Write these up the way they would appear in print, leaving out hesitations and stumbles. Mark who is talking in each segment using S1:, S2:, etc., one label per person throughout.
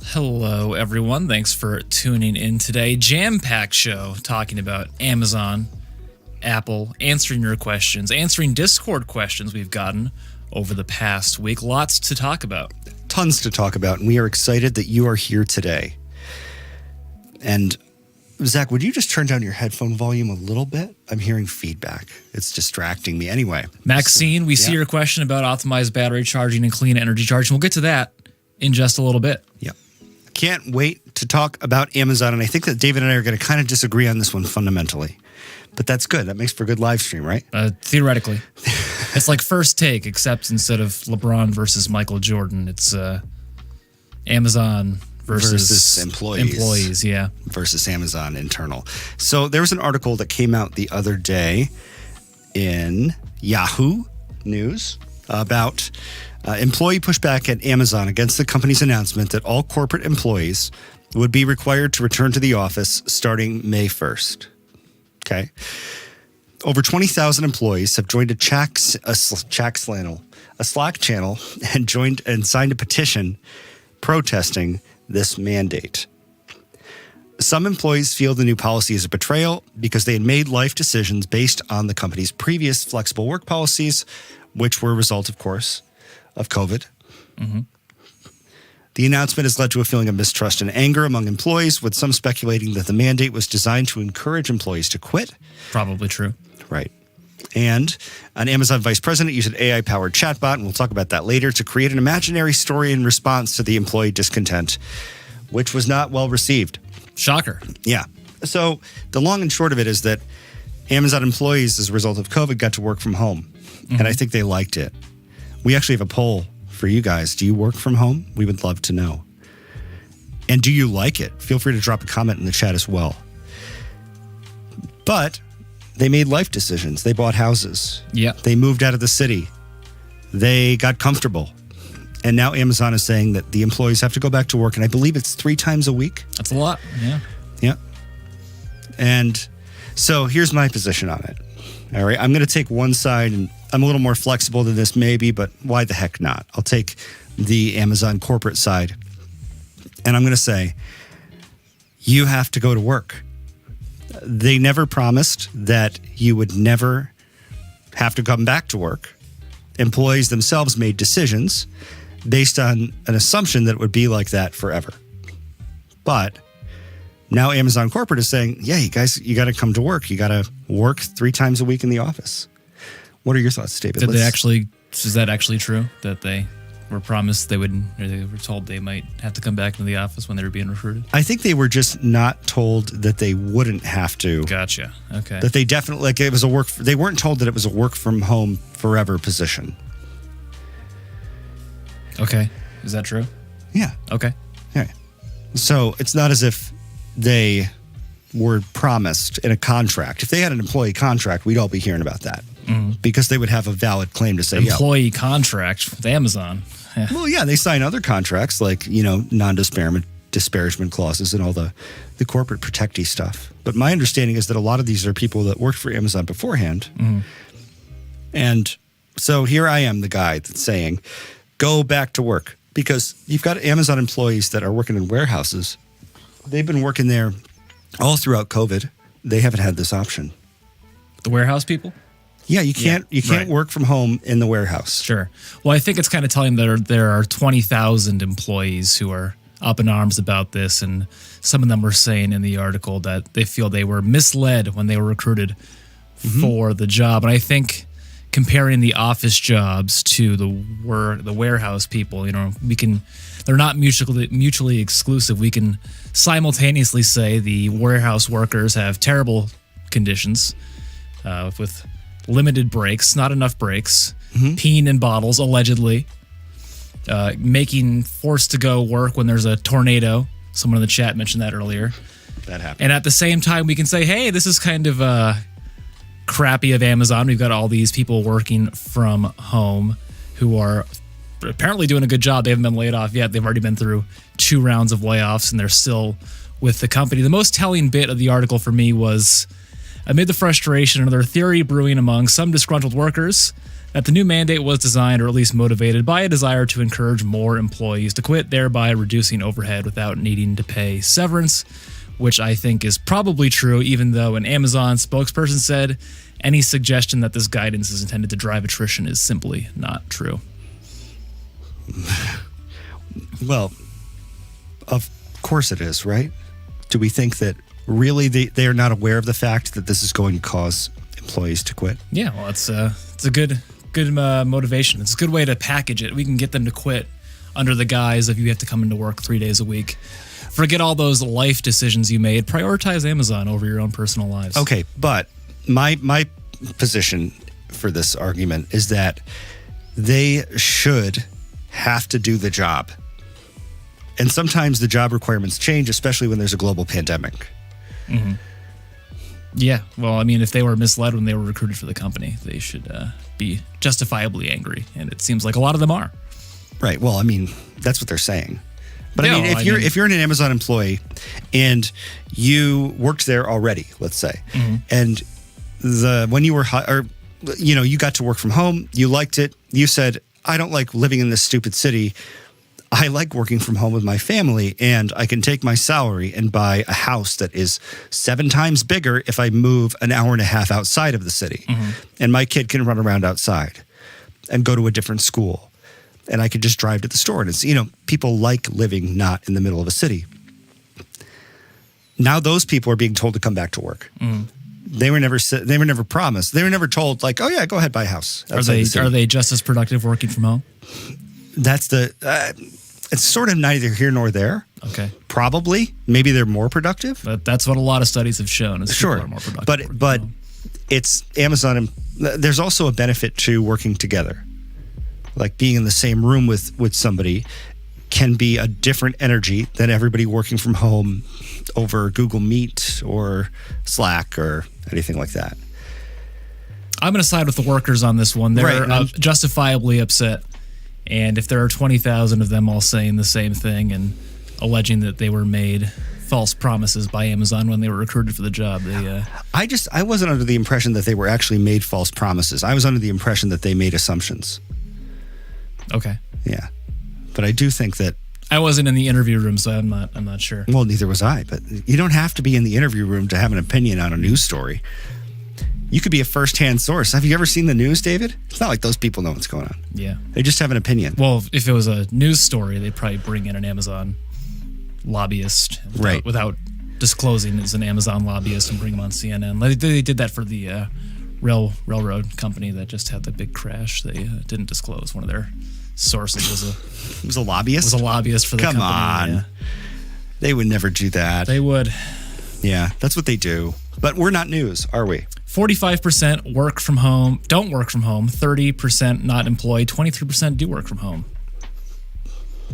S1: Hello, everyone. Thanks for tuning in today. Jam-packed show talking about Amazon, Apple, answering your questions, answering Discord questions we've gotten over the past week. Lots to talk about.
S2: Tons to talk about, and we are excited that you are here today. And Zach, would you just turn down your headphone volume a little bit? I'm hearing feedback. It's distracting me. Anyway.
S1: Maxine, we see your question about optimized battery charging and clean energy charging. We'll get to that in just a little bit.
S2: Yep. Can't wait to talk about Amazon, and I think that David and I are going to kind of disagree on this one fundamentally. But that's good. That makes for a good live stream, right?
S1: Theoretically. It's like First Take, except instead of LeBron versus Michael Jordan, it's Amazon versus employees, yeah.
S2: Versus Amazon internal. So there was an article that came out the other day in Yahoo News about employee pushback at Amazon against the company's announcement that all corporate employees would be required to return to the office starting May 1st. Okay. Over 20,000 employees have joined a Slack channel and signed a petition protesting this mandate. Some employees feel the new policy is a betrayal because they had made life decisions based on the company's previous flexible work policies, which were a result, of course, of COVID. Mm-hmm. The announcement has led to a feeling of mistrust and anger among employees, with some speculating that the mandate was designed to encourage employees to quit.
S1: Probably true.
S2: Right. And an Amazon vice president used an AI-powered chatbot, and we'll talk about that later, to create an imaginary story in response to the employee discontent, which was not well received.
S1: Shocker.
S2: Yeah. So the long and short of it is that Amazon employees, as a result of COVID, got to work from home. Mm-hmm. And I think they liked it. We actually have a poll for you guys. Do you work from home? We would love to know. And do you like it? Feel free to drop a comment in the chat as well. But they made life decisions. They bought houses.
S1: Yeah.
S2: They moved out of the city. They got comfortable. And now Amazon is saying that the employees have to go back to work. And I believe it's 3 times a week.
S1: That's a lot. Yeah.
S2: Yeah. And so here's my position on it. All right. I'm going to take one side, and I'm a little more flexible than this maybe, but why the heck not? I'll take the Amazon corporate side. And I'm going to say, you have to go to work. They never promised that you would never have to come back to work. Employees themselves made decisions based on an assumption that it would be like that forever. But now Amazon corporate is saying, yeah, you guys, you got to come to work. You got to work 3 times a week in the office. What are your thoughts, David?
S1: Is that actually true that they were promised they would, or they were told they might have to come back into the office when they were being recruited?
S2: I think they were just not told that they wouldn't have to.
S1: Gotcha. Okay.
S2: That they definitely, like, it was they weren't told that it was a work from home forever position.
S1: Okay. Is that true?
S2: Yeah.
S1: Okay.
S2: Yeah. So it's not as if they were promised in a contract. If they had an employee contract, we'd all be hearing about that. Mm-hmm. Because they would have a valid claim to say,
S1: employee contract with Amazon.
S2: Yeah. Well, yeah, they sign other contracts like, non-disparagement clauses and all the corporate protectee stuff. But my understanding is that a lot of these are people that worked for Amazon beforehand. Mm-hmm. And so here I am, the guy that's saying, go back to work. Because you've got Amazon employees that are working in warehouses. They've been working there all throughout COVID. They haven't had this option.
S1: The warehouse people?
S2: Yeah, you can't work from home in the warehouse.
S1: Sure. Well, I think it's kind of telling that there are 20,000 employees who are up in arms about this, and some of them were saying in the article that they feel they were misled when they were recruited for the job. And I think comparing the office jobs to the warehouse people, they're not mutually exclusive. We can simultaneously say the warehouse workers have terrible conditions with limited breaks, not enough breaks, peeing in bottles, allegedly, making forced to go work when there's a tornado. Someone in the chat mentioned that earlier.
S2: That happened.
S1: And at the same time, we can say, hey, this is kind of crappy of Amazon. We've got all these people working from home who are apparently doing a good job. They haven't been laid off yet. They've already been through 2 rounds of layoffs, and they're still with the company. The most telling bit of the article for me was, amid the frustration and their theory brewing among some disgruntled workers, that the new mandate was designed, or at least motivated, by a desire to encourage more employees to quit, thereby reducing overhead without needing to pay severance, which I think is probably true, even though an Amazon spokesperson said any suggestion that this guidance is intended to drive attrition is simply not true.
S2: Well, of course it is, right? Do we think that really they are not aware of the fact that this is going to cause employees to quit?
S1: Yeah, well, it's a good motivation. It's a good way to package it. We can get them to quit under the guise of you have to come into work 3 days a week. Forget all those life decisions you made. Prioritize Amazon over your own personal lives.
S2: Okay, but my position for this argument is that they should have to do the job. And sometimes the job requirements change, especially when there's a global pandemic.
S1: Mm-hmm. Yeah, well, I mean, if they were misled when they were recruited for the company, they should be justifiably angry, and it seems like a lot of them are.
S2: Right. Well, I mean, that's what they're saying. But
S1: Yeah,
S2: I mean,
S1: well,
S2: if you're an Amazon employee and you worked there already, let's say, and when you were you got to work from home, you liked it, you said, I don't like living in this stupid city. I like working from home with my family, and I can take my salary and buy a house that is 7 times bigger if I move an hour and a half outside of the city. And my kid can run around outside and go to a different school. And I could just drive to the store. And it's, people like living not in the middle of a city. Now those people are being told to come back to work. They were never promised. They were never told, like, oh yeah, go ahead, buy a house.
S1: Are they just as productive working from home?
S2: That's it's sort of neither here nor there.
S1: Okay.
S2: Probably. Maybe they're more productive.
S1: But that's what a lot of studies have shown. Is
S2: Sure.
S1: people are more productive.
S2: But it's Amazon. And there's also a benefit to working together. Like being in the same room with somebody can be a different energy than everybody working from home over Google Meet or Slack or anything like that.
S1: I'm going to side with the workers on this one. They're
S2: Right.
S1: justifiably upset. And if there are 20,000 of them all saying the same thing and alleging that they were made false promises by Amazon when they were recruited for the job,
S2: I wasn't under the impression that they were actually made false promises. I was under the impression that they made assumptions.
S1: Okay.
S2: Yeah. But I do think that
S1: I wasn't in the interview room, so I'm not sure.
S2: well, neither was I, but you don't have to be in the interview room to have an opinion on a news story. You could be a first-hand source. Have you ever seen the news, David? It's not like those people know what's going on.
S1: Yeah.
S2: They just have an opinion.
S1: Well, if it was a news story, they'd probably bring in an Amazon lobbyist without disclosing it's an Amazon lobbyist and bring him on CNN. They did that for the railroad company that just had the big crash. They didn't disclose one of their sources
S2: was a lobbyist?
S1: was a lobbyist for the company.
S2: Come on.
S1: Yeah.
S2: They would never do that.
S1: They would.
S2: Yeah, that's what they do. But we're not news, are we?
S1: 45% don't work from home, 30% not employed, 23% do work from home.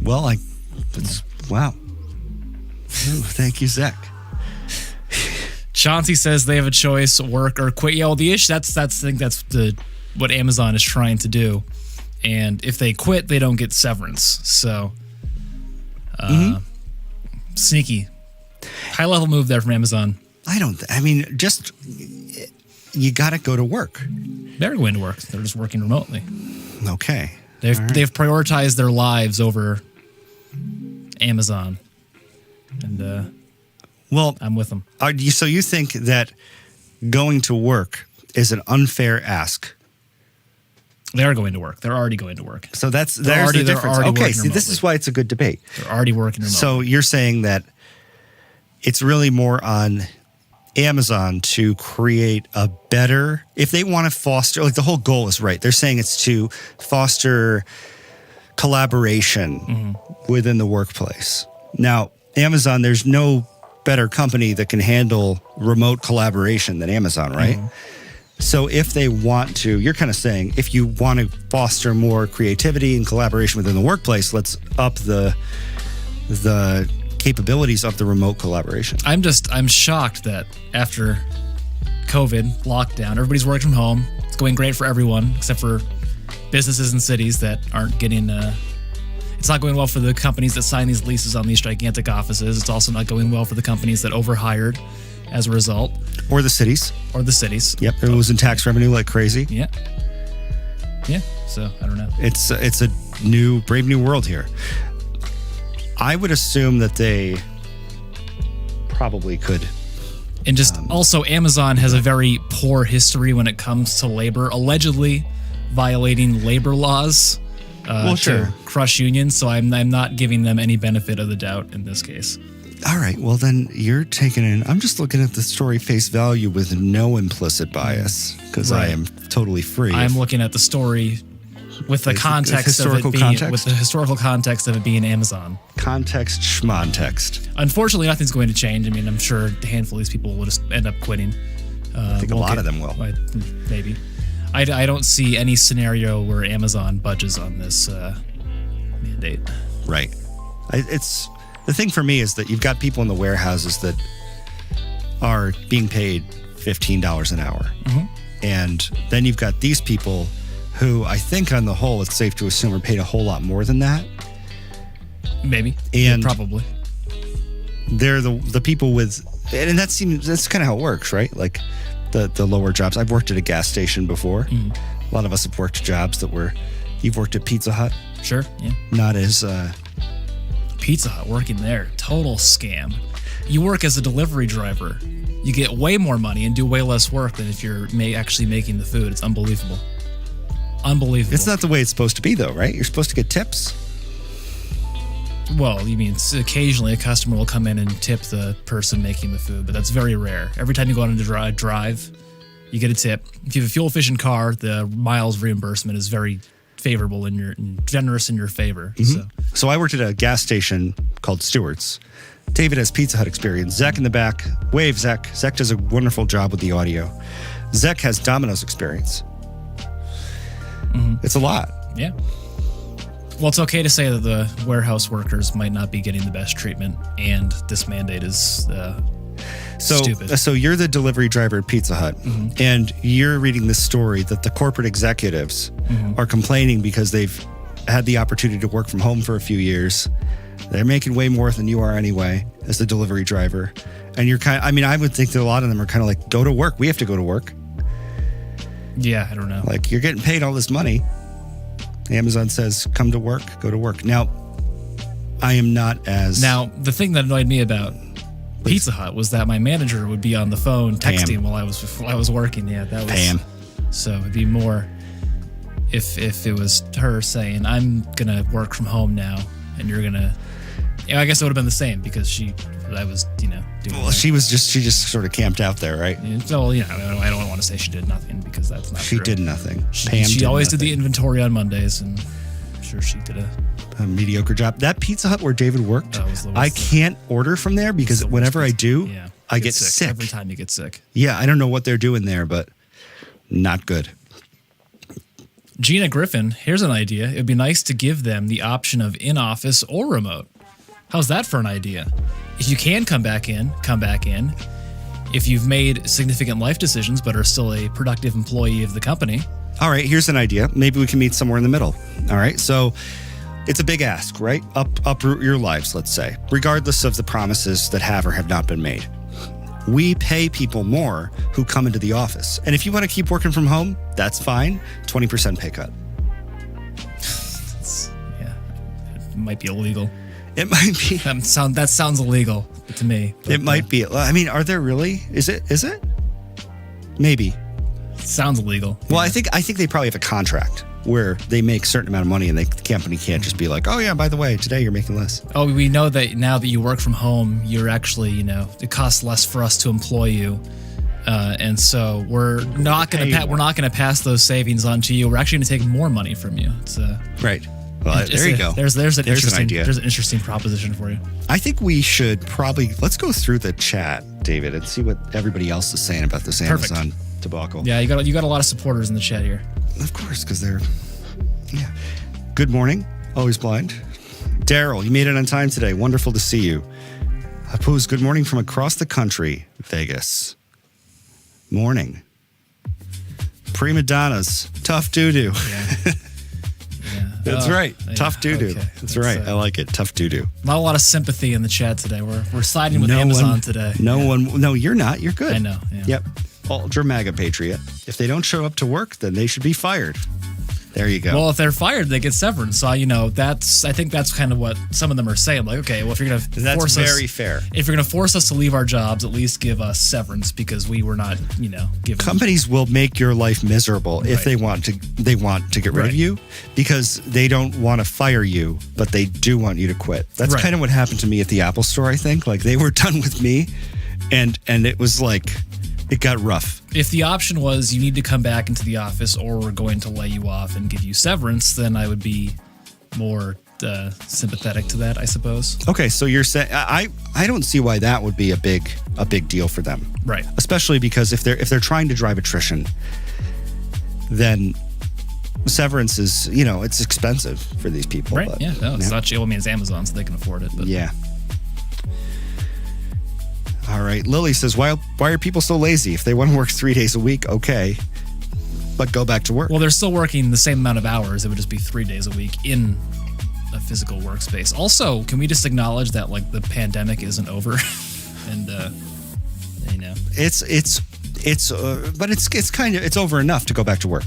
S2: Well, wow. Ooh, thank you, Zach.
S1: Chauncey says they have a choice, work or quit. Yeah, well, the issue, I think that's what Amazon is trying to do. And if they quit, they don't get severance. So, sneaky. High-level move there from Amazon.
S2: Just, you got to go to work.
S1: They're going to work. They're just working remotely.
S2: Okay.
S1: They've prioritized their lives over Amazon. And
S2: well,
S1: I'm with them.
S2: So you think that going to work is an unfair ask?
S1: They are going to work. They're already going to work.
S2: So there's the difference. Okay, see, this is why it's a good debate.
S1: They're already working remotely.
S2: So you're saying that it's really more on Amazon to create a better, if they want to foster, like the whole goal is right. They're saying it's to foster collaboration within the workplace. Now, Amazon, there's no better company that can handle remote collaboration than Amazon, right? So if they want to, you're kind of saying, if you want to foster more creativity and collaboration within the workplace, let's up the capabilities of the remote collaboration.
S1: I'm shocked that after COVID lockdown, everybody's working from home. It's going great for everyone except for businesses and cities that aren't getting. It's not going well for the companies that sign these leases on these gigantic offices. It's also not going well for the companies that overhired as a result.
S2: Or the cities.
S1: Or the cities.
S2: Yep, they're losing tax revenue like crazy.
S1: Yeah. Yeah. So I don't know.
S2: It's a brave new world here. I would assume that they probably could.
S1: And just also, Amazon has a very poor history when it comes to labor, allegedly violating labor laws to crush unions. So I'm not giving them any benefit of the doubt in this case.
S2: All right. Well, then you're taking in. I'm just looking at the story face value with no implicit bias because I am totally free.
S1: I'm looking at the story with the context of it being with the historical context of it being Amazon.
S2: Context, schmontext.
S1: Unfortunately, nothing's going to change. I mean, I'm sure a handful of these people will just end up quitting.
S2: I think a lot of them will.
S1: Maybe. I don't see any scenario where Amazon budges on this mandate.
S2: Right. It's the thing for me is that you've got people in the warehouses that are being paid $15 an hour. Mm-hmm. And then you've got these people who I think on the whole, it's safe to assume are paid a whole lot more than that.
S1: Maybe.
S2: And
S1: probably.
S2: They're the people with, and that's kind of how it works, right? Like the lower jobs. I've worked at a gas station before. Mm. A lot of us have worked jobs you've worked at Pizza Hut.
S1: Sure, yeah.
S2: Not as...
S1: Pizza Hut, working there, total scam. You work as a delivery driver. You get way more money and do way less work than if you're actually making the food. It's unbelievable. Unbelievable.
S2: It's not the way it's supposed to be, though, right? You're supposed to get tips.
S1: Well, you mean occasionally a customer will come in and tip the person making the food, but that's very rare. Every time you go on a drive, you get a tip. If you have a fuel-efficient car, the miles reimbursement is very favorable and generous in your favor.
S2: Mm-hmm. So I worked at a gas station called Stewart's. David has Pizza Hut experience. Zach in the back. Wave, Zach. Zach does a wonderful job with the audio. Zach has Domino's experience. Mm-hmm. It's a lot.
S1: Yeah. Well, it's okay to say that the warehouse workers might not be getting the best treatment, and this mandate is stupid.
S2: So you're the delivery driver at Pizza Hut, mm-hmm. and you're reading this story that the corporate executives mm-hmm. are complaining because they've had the opportunity to work from home for a few years. They're making way more than you are anyway as the delivery driver. And you're I would think that a lot of them are kind of like, go to work. We have to go to work.
S1: Yeah, I don't know.
S2: Like, you're getting paid all this money. Amazon says, come to work, go to work. Now, I am not as...
S1: Now, the thing that annoyed me about Pizza Hut was that my manager would be on the phone texting
S2: Pam.
S1: while I was working. Yeah, that was...
S2: Pam.
S1: So it'd be more if it was her saying, I'm going to work from home now, and you're going to... I guess it would have been the same because I was, doing
S2: well, she just sort of camped out there, right?
S1: So, I don't want to say she did nothing because that's not true.
S2: She did nothing.
S1: She always did the inventory on Mondays, and I'm sure she did
S2: a mediocre job. That Pizza Hut where David worked, I can't order from there because whenever I do, I get sick.
S1: Every time you get sick.
S2: Yeah, I don't know what they're doing there, but not good.
S1: Gina Griffin, here's an idea. It'd be nice to give them the option of in-office or remote. How's that for an idea? If you can come back in. If you've made significant life decisions but are still a productive employee of the company.
S2: All right, here's an idea. Maybe we can meet somewhere in the middle. All right, so it's a big ask, right? Uproot your lives, let's say, regardless of the promises that have or have not been made. We pay people more who come into the office. And if you want to keep working from home, that's fine. 20% pay cut.
S1: It might be illegal.
S2: It might be.
S1: That sounds illegal to me.
S2: It might be. I mean, are there really? Is it? Maybe.
S1: It sounds illegal.
S2: Well, yeah. I think they probably have a contract where they make a certain amount of money and the company can't just be like, oh yeah, by the way, today you're making less.
S1: Oh, we know that now that you work from home, you're actually, it costs less for us to employ you. And so we're not going to pass those savings on to you. We're actually going to take more money from you. It's
S2: right. Well, there you go.
S1: There's an
S2: idea.
S1: There's an interesting proposition for you.
S2: I think we should let's go through the chat, David, and see what everybody else is saying about this Amazon debacle.
S1: Yeah, you got a lot of supporters in the chat here.
S2: Of course, because they're Good morning, always blind. Daryl, you made it on time today. Wonderful to see you. Apuz, good morning from across the country, Vegas. Morning. Prima donnas, tough doo-doo.
S1: Yeah.
S2: That's right. Tough doo-doo.
S1: Okay.
S2: That's right. I like it. Tough doo-doo.
S1: Not a lot of sympathy in the chat today. We're siding with Amazon today.
S2: No, you're not. You're good.
S1: I know. Yeah.
S2: Yep. Ultra MAGA patriot. If they don't show up to work, then they should be fired. There you go.
S1: Well, if they're fired, they get severance. So, I think that's kind of what some of them are saying. Like, okay, well, if you're going to force us,
S2: very fair.
S1: If you're going to force us to leave our jobs, at least give us severance because we were not, given.
S2: Companies will make your life miserable if they want to get rid of you because they don't want to fire you, but they do want you to quit. That's kind of what happened to me at the Apple store, I think. Like, they were done with me, and it was like, it got rough.
S1: If the option was you need to come back into the office or we're going to lay you off and give you severance, then I would be more sympathetic to that, I suppose.
S2: Okay, so you're saying I don't see why that would be a big deal for them.
S1: Right.
S2: Especially because if they're trying to drive attrition, then severance is, it's expensive for these people.
S1: Right.
S2: But,
S1: yeah. No, it's not cheap. I mean, it's Amazon, so they can afford it. But.
S2: Yeah. All right. Lily says, why are people so lazy? If they want to work 3 days a week, okay, but go back to work.
S1: Well, they're still working the same amount of hours. It would just be 3 days a week in a physical workspace. Also, can we just acknowledge that like the pandemic isn't over? And it's over enough to go back to work.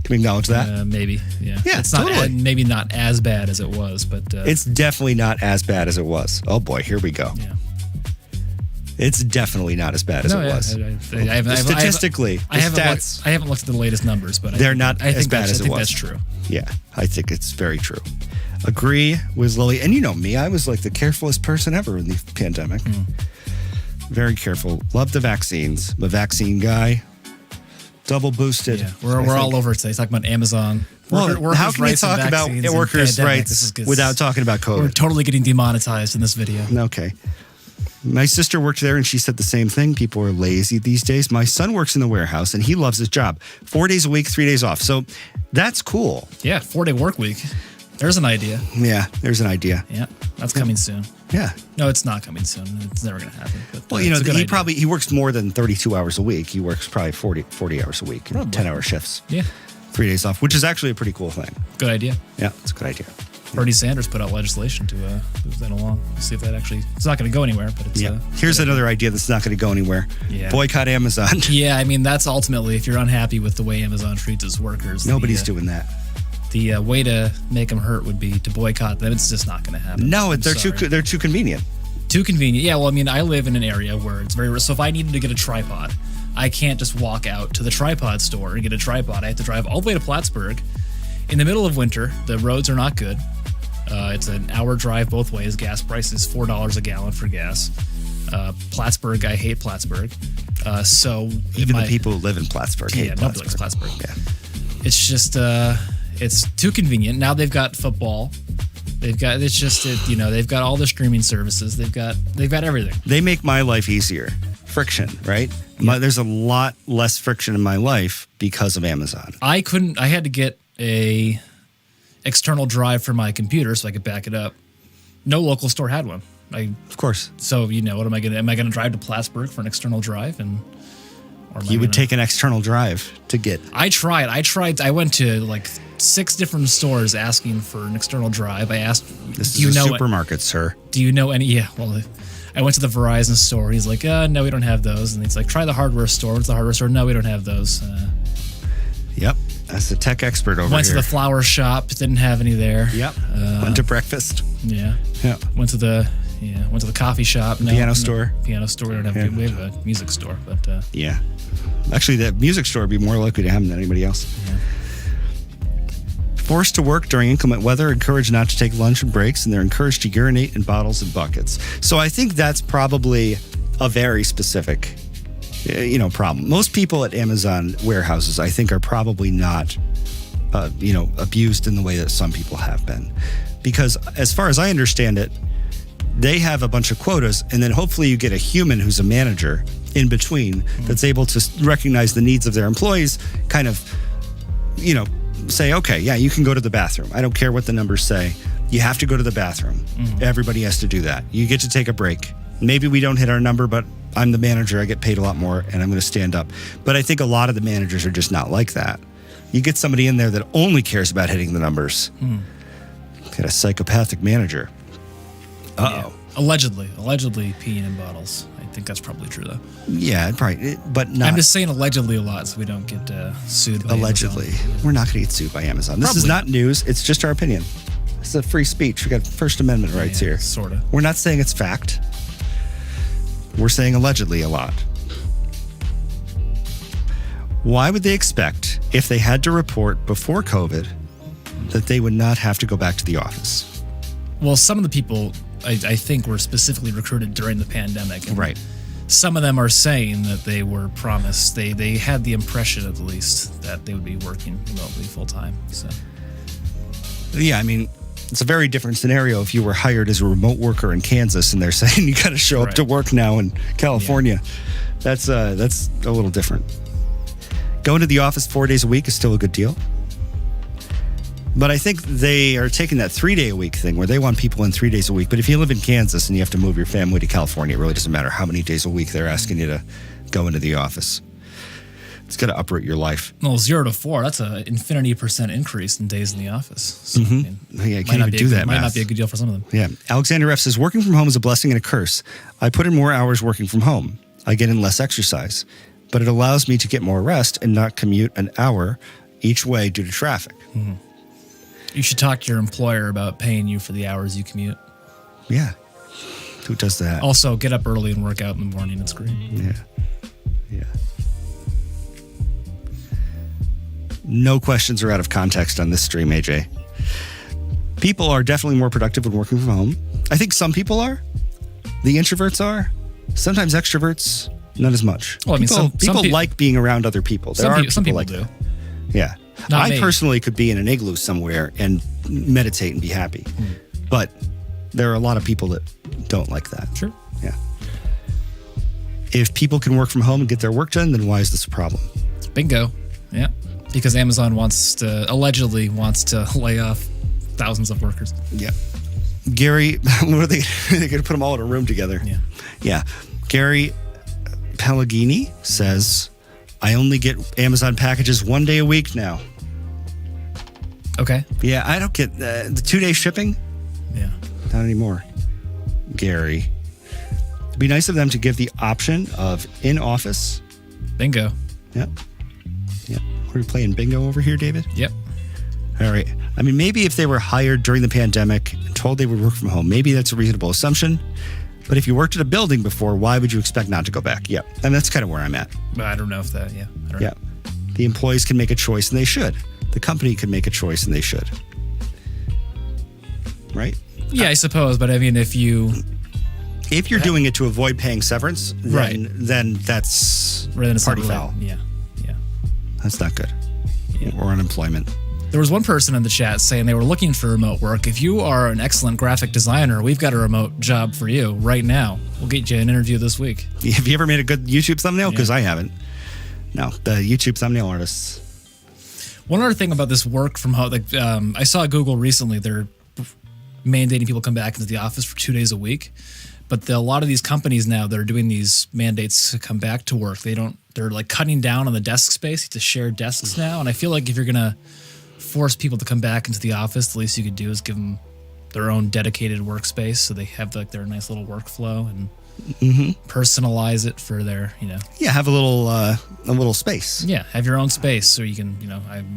S1: Can we acknowledge that? Maybe. Yeah.
S2: Yeah.
S1: It's
S2: totally.
S1: not maybe not as bad as it was, but
S2: it's definitely not as bad as it was. Oh boy, here we go.
S1: Yeah.
S2: It's definitely not as bad as it was. Statistically,
S1: I haven't looked at the latest numbers, but
S2: they're not as bad as it was.
S1: I think that's true.
S2: Yeah, I think it's very true. Agree with Lily. And you know me, I was like the carefulest person ever in the pandemic. Very careful. Love the vaccines. I'm a vaccine guy. Double boosted.
S1: Yeah, we're all over today. Talking about Amazon.
S2: Well, how can we talk about workers' rights without talking about COVID?
S1: We're totally getting demonetized in this video.
S2: Okay. My sister worked there and she said the same thing. People are lazy these days. My son works in the warehouse and he loves his job. 4 days a week, 3 days off. So that's cool.
S1: Yeah, 4-day work week. There's an idea.
S2: Yeah, there's an idea.
S1: Yeah, that's coming soon.
S2: Yeah.
S1: No, it's not coming soon. It's never going to happen. But,
S2: well, he works more than 32 hours a week. He works probably 40 hours a week, 10-hour shifts.
S1: Yeah.
S2: 3 days off, which is actually a pretty cool thing.
S1: Good idea.
S2: Yeah, it's a good idea.
S1: Bernie Sanders put out legislation to move that along. We'll see if that it's not going to go anywhere, but it's...
S2: Here's another idea that's not going to go anywhere.
S1: Yeah.
S2: Boycott Amazon.
S1: Yeah, I mean, that's ultimately, if you're unhappy with the way Amazon treats its workers...
S2: Nobody's doing that.
S1: The way to make them hurt would be to boycott them. It's just not going to happen.
S2: No, they're too convenient.
S1: Too convenient. Yeah, well, I mean, I live in an area where it's very... So if I needed to get a tripod, I can't just walk out to the tripod store and get a tripod. I have to drive all the way to Plattsburgh. In the middle of winter, the roads are not good. It's an hour drive both ways. Gas price is $4 a gallon for gas. Plattsburgh, I hate Plattsburgh. So
S2: even the people who live in Plattsburgh hate Plattsburgh.
S1: Nobody likes Plattsburgh.
S2: Yeah.
S1: It's just it's too convenient. Now they've got football. They've got they've got all the streaming services. They've got everything.
S2: They make my life easier. Friction, right?
S1: Yeah.
S2: There's a lot less friction in my life because of Amazon.
S1: I had to get a external drive for my computer so I could back it up. No local store had one.
S2: Of course.
S1: So what am I gonna drive to Plattsburgh for an external drive?
S2: You would take an external drive to get.
S1: I tried. I went to like 6 different stores asking for an external drive. I asked,
S2: "This is a supermarket, sir.
S1: Do you know any?" Yeah. Well, I went to the Verizon store. He's like, "No, we don't have those." And he's like, "Try the hardware store." What's the hardware store? No, we don't have those.
S2: Yep. That's the tech expert over here.
S1: Went to the flower shop. Didn't have any there.
S2: Yep. Went to breakfast.
S1: Yeah.
S2: Yeah.
S1: Went to the coffee shop. No,
S2: piano store.
S1: Piano store. We don't have. We have a music store, but
S2: yeah. Actually, the music store would be more likely to have them than anybody else.
S1: Yeah.
S2: Forced to work during inclement weather, encouraged not to take lunch and breaks, and they're encouraged to urinate in bottles and buckets. So I think that's probably a very specific, problem. Most people at Amazon warehouses, I think, are probably not, abused in the way that some people have been. Because as far as I understand it, they have a bunch of quotas, and then hopefully you get a human who's a manager in between that's able to recognize the needs of their employees, kind of, say, okay, yeah, you can go to the bathroom. I don't care what the numbers say. You have to go to the bathroom. Everybody has to do that. You get to take a break. Maybe we don't hit our number, but I'm the manager. I get paid a lot more, and I'm going to stand up. But I think a lot of the managers are just not like that. You get somebody in there that only cares about hitting the numbers. Get a psychopathic manager. Uh-oh.
S1: Yeah. Allegedly peeing in bottles. I think that's probably true, though.
S2: Yeah, probably, but not.
S1: I'm just saying allegedly a lot so we don't get sued by
S2: allegedly.
S1: Amazon.
S2: We're not going to get sued by Amazon. This
S1: Probably
S2: is not news. It's just our opinion. It's a free speech. We got First Amendment rights here.
S1: Sort of.
S2: We're not saying it's fact. We're saying allegedly a lot. Why would they expect, if they had to report before COVID, that they would not have to go back to the office?
S1: Well, some of the people, I think, were specifically recruited during the pandemic. And
S2: right.
S1: Some of them are saying that they were promised. They had the impression, at least, that they would be working remotely full time. So,
S2: yeah, I mean, it's a very different scenario if you were hired as a remote worker in Kansas and they're saying you got to show up to work now in California. Yeah. That's a little different. Going to the office 4 days a week is still a good deal. But I think they are taking that 3 day a week thing where they want people in 3 days a week. But if you live in Kansas and you have to move your family to California, it really doesn't matter how many days a week they're asking you to go into the office. It's got to uproot your life.
S1: Well, 0 to 4, that's an infinity % increase in days in the office. So,
S2: I mean, I can't even do that
S1: might
S2: math.
S1: not be a good deal for some of them.
S2: Yeah. Alexander F. says, working from home is a blessing and a curse. I put in more hours working from home. I get in less exercise. But it allows me to get more rest and not commute an hour each way due to traffic.
S1: Mm-hmm. You should talk to your employer about paying you for the hours you commute.
S2: Yeah. Who does that?
S1: Also, get up early and work out in the morning. It's great.
S2: Yeah. Yeah. No questions are out of context on this stream, AJ. People are definitely more productive when working from home. I think some people are. The introverts are. Sometimes extroverts, not as much. Well, I mean, people like being around other people.
S1: Some people
S2: like
S1: do.
S2: That. Yeah. I personally could be in an igloo somewhere and meditate and be happy. But there are a lot of people that don't like that.
S1: Sure.
S2: Yeah. If people can work from home and get their work done, then why is this a problem?
S1: Bingo. Yeah. Because Amazon allegedly wants to lay off thousands of workers.
S2: Yeah. Gary, what are they going to put them all in a room together?
S1: Yeah.
S2: Yeah. Gary Pellegrini says, I only get Amazon packages 1 day a week now.
S1: Okay.
S2: Yeah, I don't get the 2 day shipping.
S1: Yeah.
S2: Not anymore. Gary. It'd be nice of them to give the option of in office.
S1: Bingo.
S2: Yep. Yep. Are we playing bingo over here, David?
S1: Yep.
S2: All right. I mean, maybe if they were hired during the pandemic and told they would work from home, maybe that's a reasonable assumption. But if you worked at a building before, why would you expect not to go back? Yep. And that's kind of where I'm at.
S1: But I don't know if that, I don't know.
S2: The employees can make a choice and they should. The company can make a choice and they should. Right?
S1: Yeah, I suppose. But I mean, if you're
S2: doing it to avoid paying severance, then that's party foul.
S1: Yeah.
S2: That's not good. Yeah. Or unemployment.
S1: There was one person in the chat saying they were looking for remote work. If you are an excellent graphic designer, we've got a remote job for you right now. We'll get you an interview this week.
S2: Have you ever made a good YouTube thumbnail? Because I haven't. No, the YouTube thumbnail artists.
S1: One other thing about this work from home, I saw Google recently, they're mandating people come back into the office for 2 days a week. But a lot of these companies now that are doing these mandates to come back to work, they're like cutting down on the desk space to share desks now. And I feel like if you're going to force people to come back into the office, the least you could do is give them their own dedicated workspace so they have like their nice little workflow and personalize it for their,
S2: Yeah, have a little space.
S1: Yeah, have your own space so you can,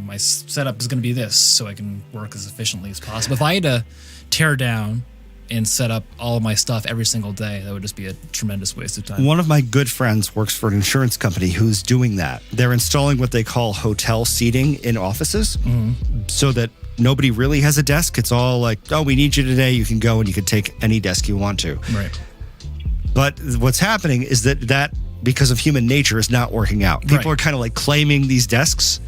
S1: my setup is going to be this so I can work as efficiently as possible. If I had to tear down and set up all of my stuff every single day, that would just be a tremendous waste of time.
S2: One of my good friends works for an insurance company who's doing that. They're installing what they call hotel seating in offices so that nobody really has a desk. It's all like, oh, we need you today. You can go and you can take any desk you want to.
S1: Right.
S2: But what's happening is that because of human nature is not working out. People are kind of like claiming these desks,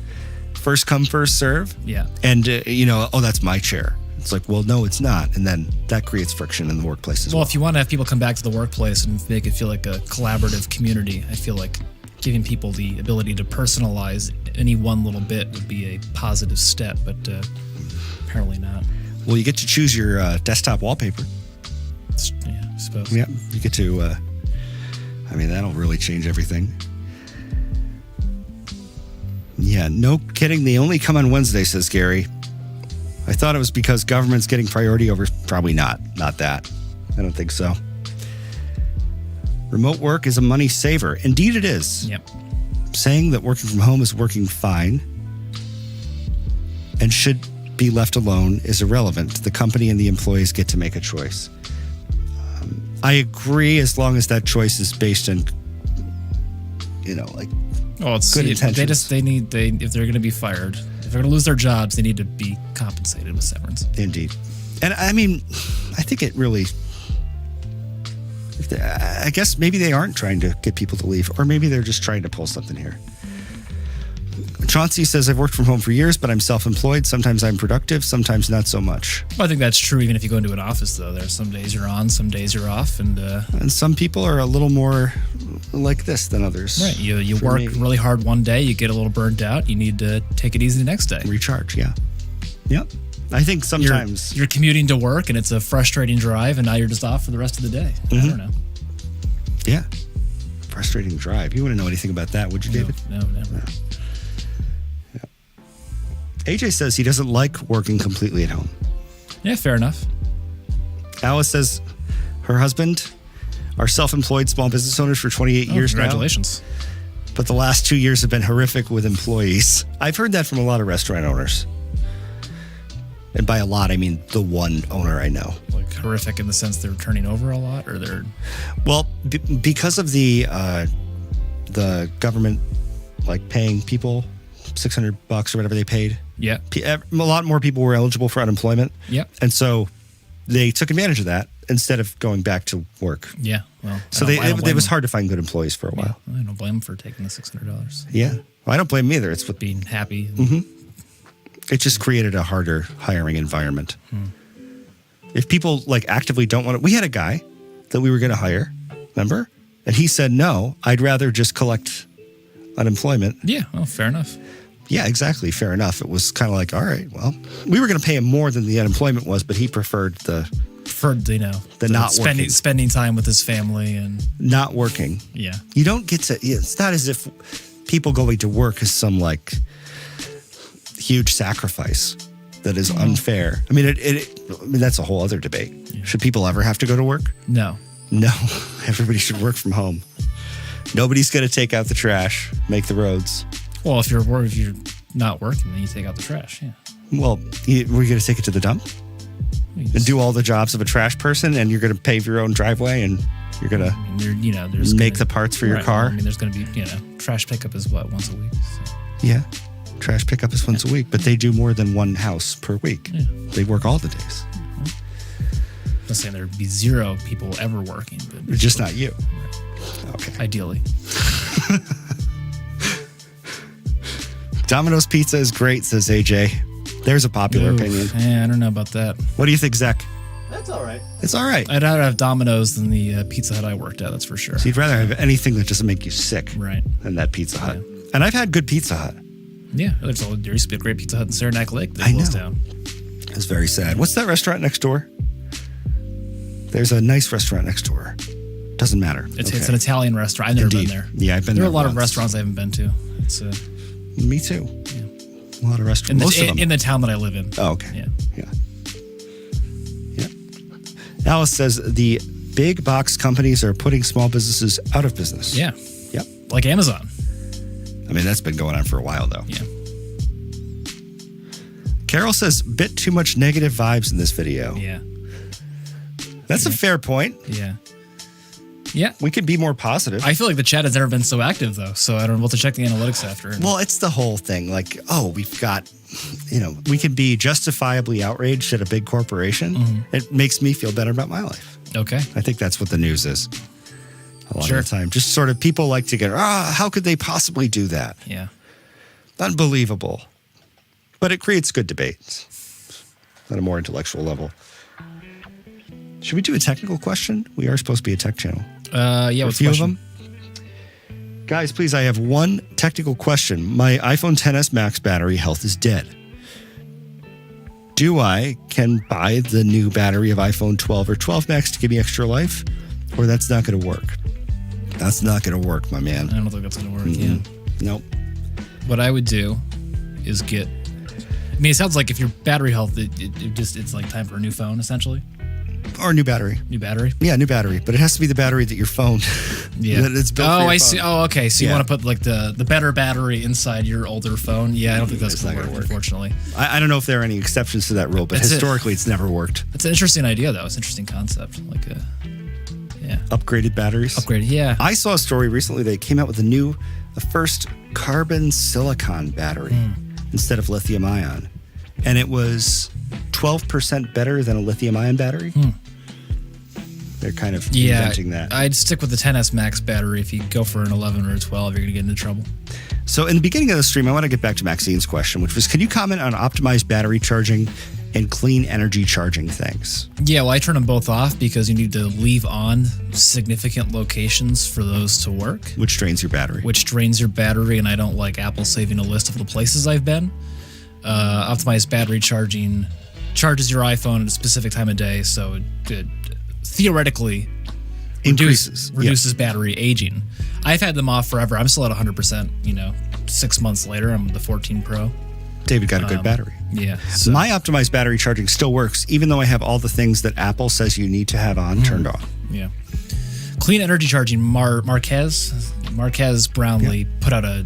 S2: first come, first serve.
S1: Yeah.
S2: And, oh, that's my chair. It's like, well, no, it's not. And then that creates friction in the workplace as well.
S1: Well, if you want to have people come back to the workplace and make it feel like a collaborative community, I feel like giving people the ability to personalize any one little bit would be a positive step, but apparently not.
S2: Well, you get to choose your desktop wallpaper.
S1: Yeah, I suppose.
S2: Yeah, you get to, that'll really change everything. Yeah, no kidding. They only come on Wednesday, says Gary. I thought it was because government's getting priority over. Probably not. Not that. I don't think so. Remote work is a money saver. Indeed, it is.
S1: Yep.
S2: Saying that working from home is working fine and should be left alone is irrelevant. The company and the employees get to make a choice. I agree, as long as that choice is based on, good intentions.
S1: If they're going to be fired, if they're going to lose their jobs, they need to be compensated with severance.
S2: Indeed. And I mean, I think it really, I guess maybe they aren't trying to get people to leave, or maybe they're just trying to pull something here. Chauncey says, I've worked from home for years, but I'm self-employed. Sometimes I'm productive, sometimes not so much.
S1: Well, I think that's true even if you go into an office, though. There's some days you're on, some days you're off. And
S2: some people are a little more like this than others.
S1: Right. You work really hard one day, you get a little burnt out, you need to take it easy the next day.
S2: Recharge, yeah. Yep. I think sometimes...
S1: You're commuting to work, and it's a frustrating drive, and now you're just off for the rest of the day. I don't know.
S2: Yeah. Frustrating drive. You wouldn't know anything about that, would you, David?
S1: No, never.
S2: No. AJ says he doesn't like working completely at home.
S1: Yeah, fair enough.
S2: Alice says her husband are self-employed small business owners for 28 years
S1: congratulations.
S2: Now. But the last 2 years have been horrific with employees. I've heard that from a lot of restaurant owners. And by a lot, I mean the one owner I know.
S1: Like horrific in the sense they're turning over a lot, or they're...
S2: Well, because of the government paying people $600 or whatever they paid.
S1: Yeah.
S2: A lot more people were eligible for unemployment.
S1: Yep.
S2: And so they took advantage of that instead of going back to work.
S1: Yeah. Well,
S2: so it was hard to find good employees for a while.
S1: Yeah, I don't blame them for taking the $600.
S2: Yeah. Well, I don't blame them either. It's what
S1: being happy.
S2: It just created a harder hiring environment. If people actively don't want to, we had a guy that we were going to hire, remember? And he said, no, I'd rather just collect unemployment.
S1: Yeah. Well, fair enough.
S2: Yeah, exactly. Fair enough. It was kind of like, all right, well, we were going to pay him more than the unemployment was, but he preferred the not
S1: spending time with his family and
S2: not working.
S1: Yeah.
S2: You don't get to, it's not as if people going to work is some huge sacrifice that is unfair. I mean, that's a whole other debate. Yeah. Should people ever have to go to work?
S1: No.
S2: Everybody should work from home. Nobody's going to take out the trash, make the roads.
S1: Well, if you're not working, then you take out the trash. Yeah.
S2: Well, we're going to take it to the dump and do all the jobs of a trash person, and you're going to pave your own driveway, and you're going to make the parts for your car.
S1: I mean, there's going to be trash pickup is once a week. So.
S2: Yeah, trash pickup is once a week, but they do more than one house per week. Yeah. They work all the days.
S1: I'm not saying there'd be zero people ever working, but
S2: just not you.
S1: Right.
S2: Okay.
S1: Ideally.
S2: Domino's pizza is great, says AJ. There's a popular opinion.
S1: Yeah, I don't know about that.
S2: What do you think, Zach?
S3: That's all right.
S2: It's all right.
S1: I'd rather have Domino's than the Pizza Hut I worked at, that's for sure.
S2: So you'd rather have anything that doesn't make you sick than that Pizza Hut. Yeah. And I've had good Pizza Hut.
S1: Yeah, there used to be a great Pizza Hut in Saranac Lake that closed down.
S2: It's very sad. What's that restaurant next door? There's a nice restaurant next door. Doesn't matter.
S1: It's an Italian restaurant. I've never been there.
S2: Yeah, I've been there.
S1: There are a lot of restaurants I haven't been to.
S2: Me too. Yeah. A lot of restaurants. Most of them.
S1: In the town that I live in.
S2: Oh, okay. Yeah. Alice says the big box companies are putting small businesses out of business.
S1: Yeah.
S2: Yep.
S1: Like Amazon.
S2: I mean, that's been going on for a while, though.
S1: Yeah.
S2: Carol says, bit too much negative vibes in this video.
S1: Yeah.
S2: That's a fair point.
S1: Yeah. Yeah.
S2: We could be more positive.
S1: I feel like the chat has never been so active, though, so I don't know what to check the analytics after.
S2: Well, it's the whole thing. We've got, we can be justifiably outraged at a big corporation. Mm-hmm. It makes me feel better about my life.
S1: Okay.
S2: I think that's what the news is. A lot of the time. Just sort of people like to get, how could they possibly do that?
S1: Yeah.
S2: Unbelievable. But it creates good debates on a more intellectual level. Should we do a technical question? We are supposed to be a tech channel.
S1: Yeah, what's the question?
S2: Of them. Guys, please, I have one technical question. My iPhone XS Max battery health is dead. Do I can buy the new battery of iPhone 12 or 12 Max to give me extra life? Or that's not going to work? That's not going to work, my man.
S1: I don't think that's going to work, yeah.
S2: Nope.
S1: What I would do is it sounds like if your battery health, it's like time for a new phone, essentially.
S2: Or a new battery.
S1: New battery?
S2: Yeah, new battery. But it has to be the battery that your phone.
S1: Yeah.
S2: That it's built for your
S1: I
S2: phone.
S1: see. Oh, okay. So you
S2: Yeah.
S1: want to put like the better battery inside your older phone? Yeah, I don't think that's going to work, unfortunately.
S2: I don't know if there are any exceptions to that rule, but historically it's never worked.
S1: It's an interesting idea, though. It's an interesting concept. Like
S2: Upgraded batteries.
S1: Upgraded, yeah.
S2: I saw a story recently. They came out with the first carbon silicon battery instead of lithium ion. And it was 12% better than a lithium ion battery. They're kind of inventing that.
S1: I'd stick with the 10S Max battery. If you go for an 11 or a 12, you're going to get into trouble.
S2: So in the beginning of the stream, I want to get back to Maxine's question, which was, can you comment on optimized battery charging and clean energy charging things?
S1: Yeah, well, I turn them both off because you need to leave on significant locations for those to work.
S2: Which drains your battery.
S1: Which drains your battery, and I don't like Apple saving a list of the places I've been. Optimized battery charging charges your iPhone at a specific time of day, so it theoretically reduces battery aging. I've had them off forever. I'm still at 100%, 6 months later. I'm the 14 Pro.
S2: David got a good battery.
S1: Yeah.
S2: So. My optimized battery charging still works, even though I have all the things that Apple says you need to have on turned on.
S1: Yeah. Clean energy charging, Marquez Brownlee put out a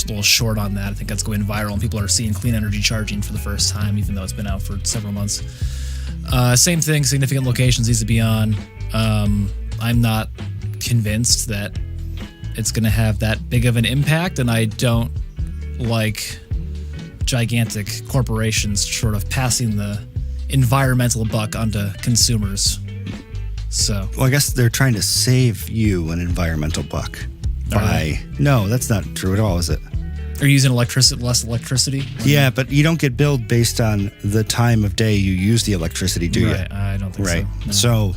S1: little short on that. I think that's going viral, and people are seeing clean energy charging for the first time, even though it's been out for several months. Same thing, significant locations needs to be on. I'm not convinced that it's going to have that big of an impact, and I don't like gigantic corporations sort of passing the environmental buck onto consumers. So,
S2: well, I guess they're trying to save you an environmental buck. No, that's not true at all, is it?
S1: Are you using less electricity?
S2: Yeah, but you don't get billed based on the time of day you use the electricity, do you?
S1: Right, I don't think
S2: right.
S1: so. No.
S2: So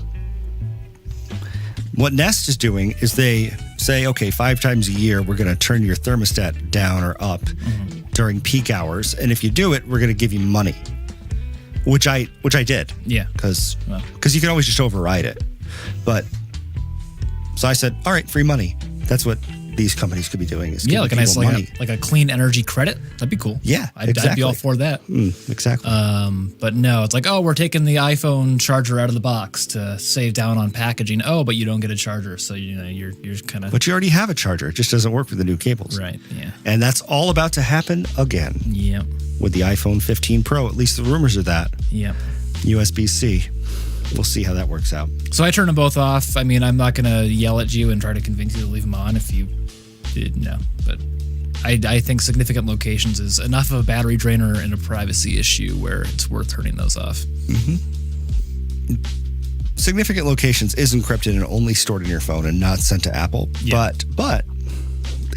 S2: what Nest is doing is they say, okay, 5 times a year, we're going to turn your thermostat down or up during peak hours. And if you do it, we're going to give you money, which I did.
S1: Yeah.
S2: Because you can always just override it. But so I said, all right, free money. That's what these companies could be doing. Is
S1: like a nice
S2: money.
S1: like a clean energy credit. That'd be cool.
S2: Yeah,
S1: I'd be all for that.
S2: Exactly.
S1: But no, it's like, oh, we're taking the iPhone charger out of the box to save down on packaging. Oh, but you don't get a charger, so you're kind of.
S2: But you already have a charger. It just doesn't work with the new cables.
S1: Right. Yeah.
S2: And that's all about to happen again.
S1: Yep.
S2: With the iPhone 15 Pro, at least the rumors are that.
S1: Yep.
S2: USB-C. We'll see how that works out.
S1: So I turn them both off. I mean, I'm not going to yell at you and try to convince you to leave them on if you did no. But I think significant locations is enough of a battery drainer and a privacy issue where it's worth turning those off.
S2: Significant locations is encrypted and only stored in your phone and not sent to Apple.
S1: Yeah.
S2: But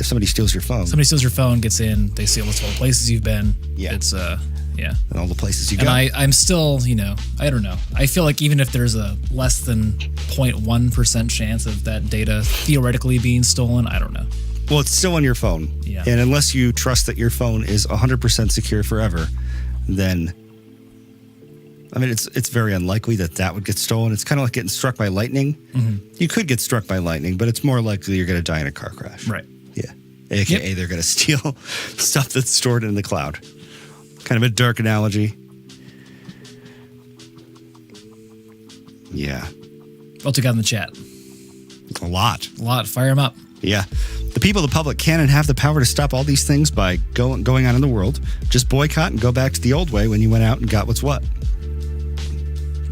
S2: if somebody steals your phone.
S1: Somebody steals your phone, gets in, they see all the places you've been.
S2: Yeah.
S1: It's yeah.
S2: And all the places you
S1: go.
S2: And
S1: I'm still, I don't know. I feel like even if there's a less than 0.1% chance of that data theoretically being stolen, I don't know.
S2: Well, it's still on your phone.
S1: Yeah.
S2: And unless you trust that your phone is 100% secure forever, then, I mean, it's very unlikely that would get stolen. It's kind of like getting struck by lightning. You could get struck by lightning, but it's more likely you're going to die in a car crash.
S1: Right.
S2: Yeah. AKA they're going to steal stuff that's stored in the cloud. Kind of a dark analogy. Yeah.
S1: What's we got in the chat?
S2: A lot.
S1: Fire them up.
S2: Yeah. The people, the public, can and have the power to stop all these things by going on in the world. Just boycott and go back to the old way when you went out and got what's what.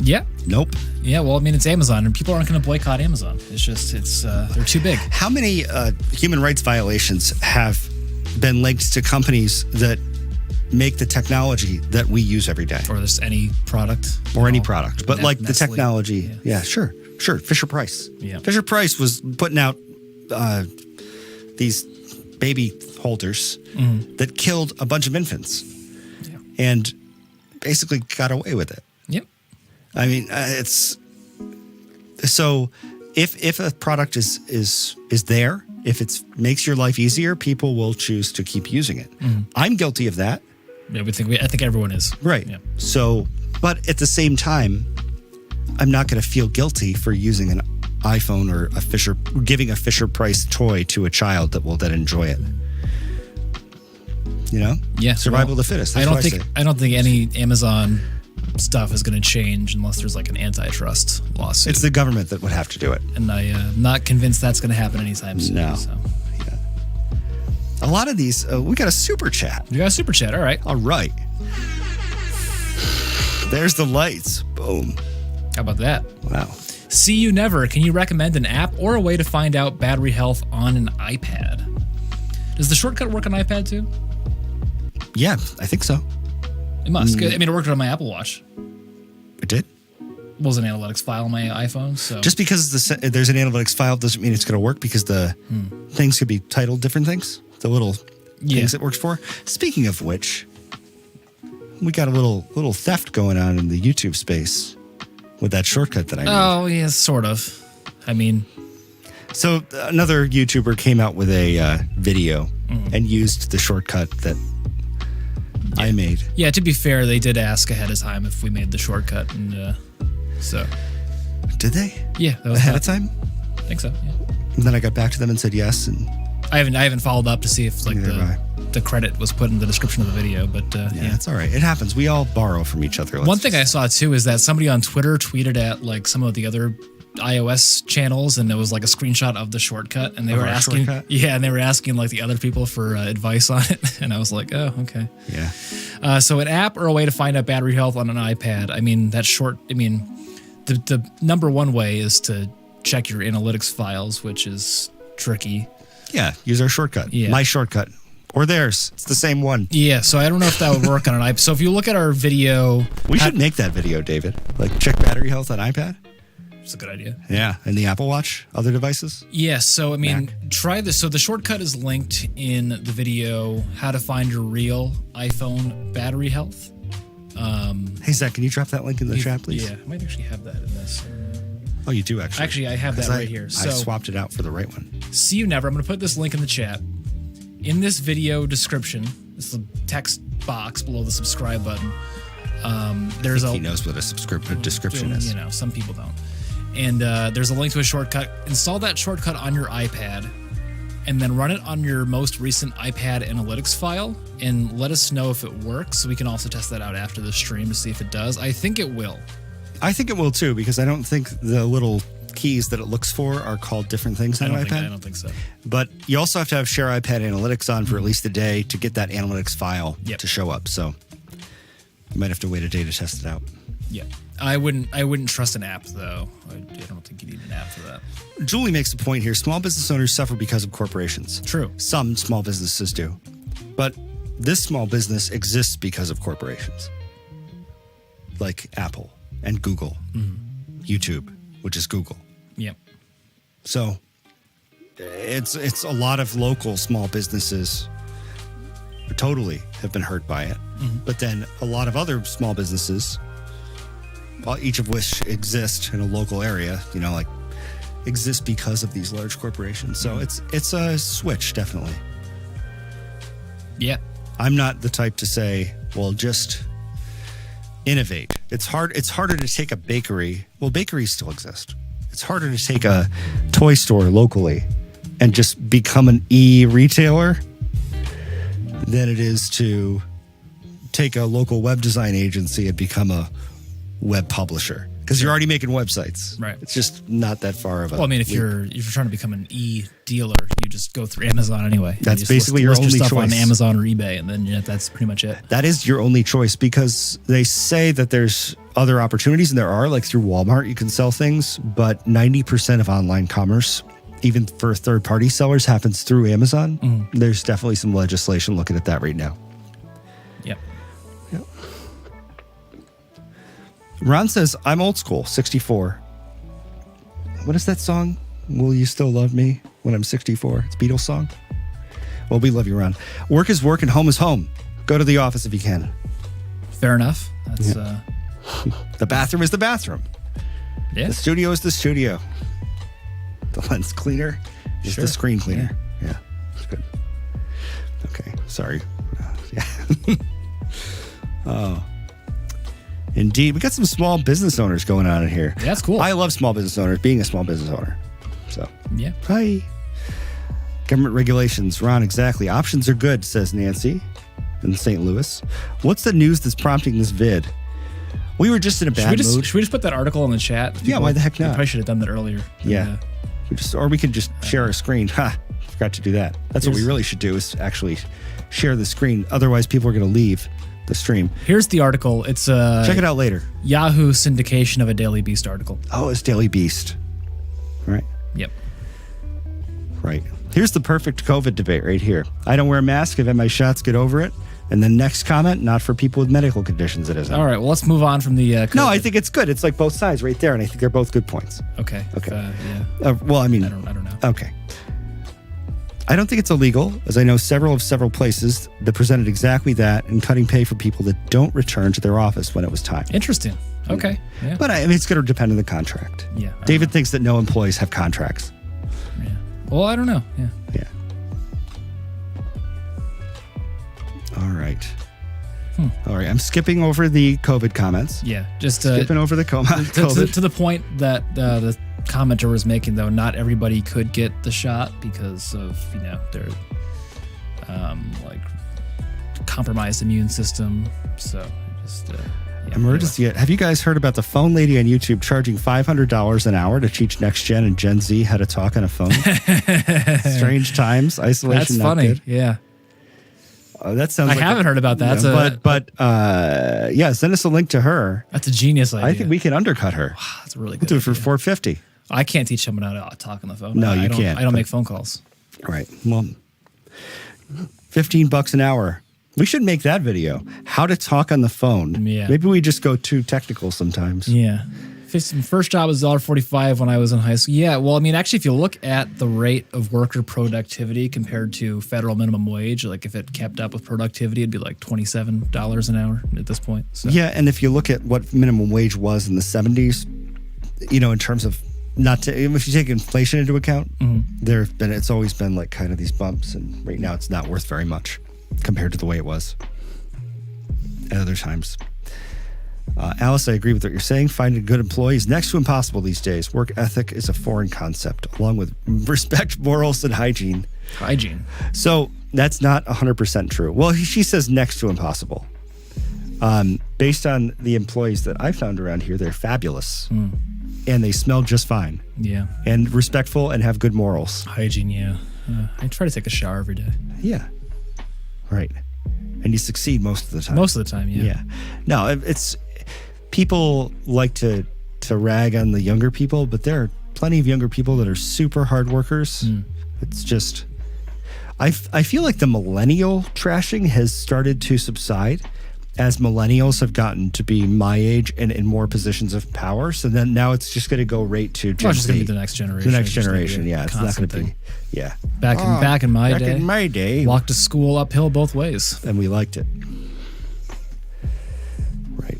S1: Yeah.
S2: Nope.
S1: Yeah, well, I mean, it's Amazon, and people aren't going to boycott Amazon. It's just, they're too big.
S2: How many human rights violations have been linked to companies that make the technology that we use every day?
S1: Or just any product.
S2: Or any product. But like the technology.
S1: Yeah,
S2: sure. Fisher Price.
S1: Yeah.
S2: Fisher Price was putting out these baby holders that killed a bunch of infants.
S1: Yeah.
S2: And basically got away with it.
S1: Yep.
S2: I mean, it's so if a product is there, if it makes your life easier, people will choose to keep using it. I'm guilty of that.
S1: Yeah, I think everyone is.
S2: Right.
S1: Yeah.
S2: So, but at the same time, I'm not going to feel guilty for using an iPhone or giving a Fisher Price toy to a child that will then enjoy it.
S1: Yeah.
S2: Survival of the fittest.
S1: I don't think any Amazon stuff is going to change unless there's like an antitrust lawsuit.
S2: It's the government that would have to do it.
S1: And I'm not convinced that's going to happen anytime soon.
S2: No.
S1: So.
S2: Yeah. A lot of these, we got a super chat.
S1: You got a super chat. All right.
S2: All right. There's the lights. Boom.
S1: How about that?
S2: Wow.
S1: See You Never. Can you recommend an app or a way to find out battery health on an iPad? Does the shortcut work on iPad too?
S2: Yeah, I think so.
S1: It must. I mean, it worked on my Apple Watch.
S2: It did?
S1: It was an analytics file on my iPhone. So
S2: Just because there's an analytics file doesn't mean it's going to work, because the things could be titled different things. The little things it works for. Speaking of which, we got a little theft going on in the YouTube space with that shortcut that I made.
S1: Oh, yeah, sort of. I mean,
S2: so another YouTuber came out with a video and used the shortcut that I made.
S1: Yeah, to be fair, they did ask ahead of time if we made the shortcut, and so.
S2: Did they?
S1: Yeah, that was
S2: ahead of time.
S1: I think so. Yeah.
S2: And then I got back to them and said yes, and
S1: I haven't followed up to see if like the credit was put in the description of the video, but
S2: yeah, it's all right. It happens. We all borrow from each other.
S1: One thing I saw too is that somebody on Twitter tweeted at like some of the other iOS channels, and it was like a screenshot of the shortcut, and they were asking, and they were asking like the other people for advice on it, and I was like, oh, okay,
S2: yeah.
S1: So an app or a way to find out battery health on an iPad. I mean, the number one way is to check your analytics files, which is tricky.
S2: Yeah, use our shortcut. Yeah. My shortcut. Or theirs. It's the same one.
S1: Yeah, so I don't know if that would work on an iPad. So if you look at our video...
S2: We should make that video, David. Like, check battery health on iPad.
S1: It's a good idea.
S2: Yeah, and the Apple Watch, other devices.
S1: Yeah, so I mean, try this. So the shortcut is linked in the video, how to find your real iPhone battery health.
S2: Hey, Zach, can you drop that link in the chat, please?
S1: Yeah, I might actually have that in this.
S2: Oh, you do, actually?
S1: Actually, I have that right here.
S2: So I swapped it out for the right one.
S1: See You Never. I'm going to put this link in the chat. In this video description, this text box below the subscribe button, there's
S2: he knows what a description is.
S1: You know, some people don't. And there's a link to a shortcut. Install that shortcut on your iPad, and then run it on your most recent iPad analytics file, and let us know if it works. So we can also test that out after the stream to see if it does. I think it will.
S2: I think it will too, because I don't think the little keys that it looks for are called different things on iPad.
S1: I don't think so.
S2: But you also have to have Share iPad Analytics on for at least a day to get that analytics file to show up. So you might have to wait a day to test it out.
S1: Yeah. I wouldn't trust an app, though. I don't think you need an app for that.
S2: Julie makes a point here. Small business owners suffer because of corporations.
S1: True.
S2: Some small businesses do. But this small business exists because of corporations. Like Apple and Google. YouTube, which is Google.
S1: Yep.
S2: So it's a lot of local small businesses totally have been hurt by it. But then a lot of other small businesses, each of which exist in a local area, you know, like exist because of these large corporations. So it's a switch, definitely.
S1: Yeah.
S2: I'm not the type to say, well, just innovate. It's harder to take a bakery. Well, bakeries still exist. It's harder to take a toy store locally and just become an e-retailer than it is to take a local web design agency and become a web publisher, because you're already making websites.
S1: Right.
S2: It's just not that far of a.
S1: Well, I mean, if you're trying to become an e-dealer, you just go through Amazon anyway.
S2: That's basically your only
S1: stuff
S2: choice
S1: on Amazon or eBay, and then that's pretty much it.
S2: That is your only choice, because they say that there's other opportunities, and there are, like through Walmart, you can sell things, but 90% of online commerce, even for third-party sellers, happens through Amazon. There's definitely some legislation looking at that right now.
S1: Yep.
S2: Ron says, I'm old school, 64. What is that song? Will You Still Love Me When I'm 64? It's a Beatles song. Well, we love you, Ron. Work is work and home is home. Go to the office if you can.
S1: Fair enough. That's
S2: The bathroom is the bathroom.
S1: Yeah.
S2: The studio is the studio. The lens cleaner is the screen cleaner. Yeah, that's good. Okay, sorry. Yeah. Oh. Indeed. We got some small business owners going on in here.
S1: Yeah, that's cool.
S2: I love small business owners, being a small business owner. So,
S1: yeah.
S2: Hi. Government regulations. Ron, exactly. Options are good, says Nancy in St. Louis. What's the news that's prompting this vid? We were just in a bad mood.
S1: Should we just put that article in the chat?
S2: Yeah, why the heck
S1: We
S2: not?
S1: probably should have done that earlier.
S2: Yeah. Or we could just share our screen. Ha! Forgot to do that. That's what we really should do is actually share the screen. Otherwise, people are going to leave the stream.
S1: Here's the article. It's
S2: check it out later.
S1: Yahoo syndication of a Daily Beast article.
S2: Oh, it's Daily Beast. Right.
S1: Yep.
S2: Right. Here's the perfect COVID debate right here. I don't wear a mask. I've had my shots. Get over it. And the next comment, not for people with medical conditions. It isn't.
S1: All right. Well, let's move on from the. COVID.
S2: No, I think it's good. It's like both sides right there, and I think they're both good points.
S1: Okay.
S2: Okay.
S1: Yeah.
S2: Well, I mean,
S1: I don't know.
S2: Okay. I don't think it's illegal, as I know several places that presented exactly that and cutting pay for people that don't return to their office when it was time.
S1: Interesting. Okay. Yeah.
S2: But I mean, it's going to depend on the contract.
S1: Yeah.
S2: David thinks that no employees have contracts.
S1: Yeah. Well, I don't know. Yeah.
S2: Yeah. All right. All right. I'm skipping over the COVID comments.
S1: Yeah. Just
S2: skipping over the COVID.
S1: To the point that the commenter was making, though, not everybody could get the shot because of their like compromised immune system. So just
S2: emergency. Anyway. Have you guys heard about the phone lady on YouTube charging $500 an hour to teach next gen and Gen Z how to talk on a phone? Strange times. Isolation.
S1: That's
S2: not
S1: funny.
S2: Good.
S1: Yeah.
S2: That sounds.
S1: I haven't heard about that.
S2: Yeah, send us a link to her.
S1: That's a genius idea.
S2: I think we can undercut her.
S1: Wow, that's a really good.
S2: We'll do it for $450.
S1: I can't teach someone how to talk on the phone.
S2: No, you can't.
S1: I don't make phone calls.
S2: Right. Well, $15 an hour. We should make that video. How to talk on the phone.
S1: Yeah.
S2: Maybe we just go too technical sometimes.
S1: Yeah. First job was $1.45 when I was in high school. Yeah. Well, I mean, actually, if you look at the rate of worker productivity compared to federal minimum wage, like if it kept up with productivity, it'd be like $27 an hour at this point. So.
S2: Yeah. And if you look at what minimum wage was in the 70s, in terms of if you take inflation into account, it's always been like kind of these bumps. And right now it's not worth very much compared to the way it was at other times. Alice, I agree with what you're saying. Finding good employees next to impossible these days. Work ethic is a foreign concept, along with respect, morals, and hygiene.
S1: Hygiene.
S2: So that's not 100% true. Well, she says next to impossible. Based on the employees that I found around here, they're fabulous. And they smell just fine.
S1: Yeah.
S2: And respectful and have good morals.
S1: Hygiene, yeah. I try to take a shower every day.
S2: Yeah. Right. And you succeed most of the time.
S1: Most of the time, yeah.
S2: Yeah. No, it's... People like to rag on the younger people, but there are plenty of younger people that are super hard workers. It's just, I feel like the millennial trashing has started to subside as millennials have gotten to be my age and in more positions of power. So then now it's just going to go right to Gen Z.
S1: It's just going to be the next generation.
S2: The next generation, yeah. It's not going to be, yeah.
S1: Back in my day.
S2: Back in my day.
S1: Walked to school uphill both ways.
S2: And we liked it. Right.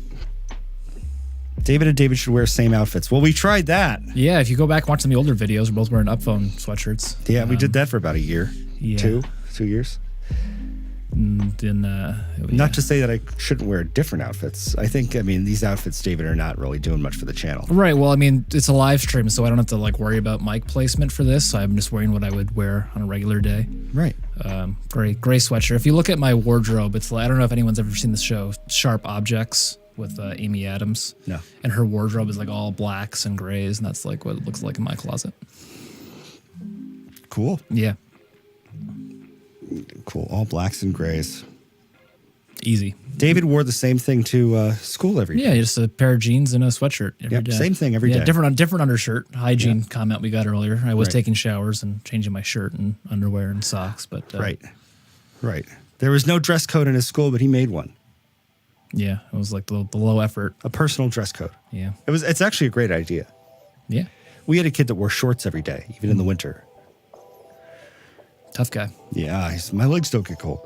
S2: David and David should wear same outfits. Well, we tried that.
S1: Yeah, if you go back and watch some of the older videos, we're both wearing upphone sweatshirts.
S2: Yeah, we did that for about a year.
S1: Yeah.
S2: 2 years. Not to say that I shouldn't wear different outfits. These outfits, David, are not really doing much for the channel.
S1: Right. Well, it's a live stream, so I don't have to worry about mic placement for this. I'm just wearing what I would wear on a regular day.
S2: Right.
S1: Gray sweatshirt. If you look at my wardrobe, it's I don't know if anyone's ever seen the show Sharp Objects with Amy Adams.
S2: No.
S1: And her wardrobe is all blacks and grays, and that's what it looks like in my closet.
S2: Cool.
S1: Yeah.
S2: Cool. All blacks and grays.
S1: Easy.
S2: David wore the same thing to school every day.
S1: Yeah, just a pair of jeans and a sweatshirt every day.
S2: Same thing every day.
S1: Different undershirt. Hygiene comment we got earlier. I was taking showers and changing my shirt and underwear and socks, but
S2: Right. There was no dress code in his school, but he made one.
S1: Yeah, it was the low effort.
S2: A personal dress code.
S1: Yeah.
S2: It's actually a great idea.
S1: Yeah.
S2: We had a kid that wore shorts every day, even in the winter.
S1: Tough guy.
S2: Yeah, my legs don't get cold.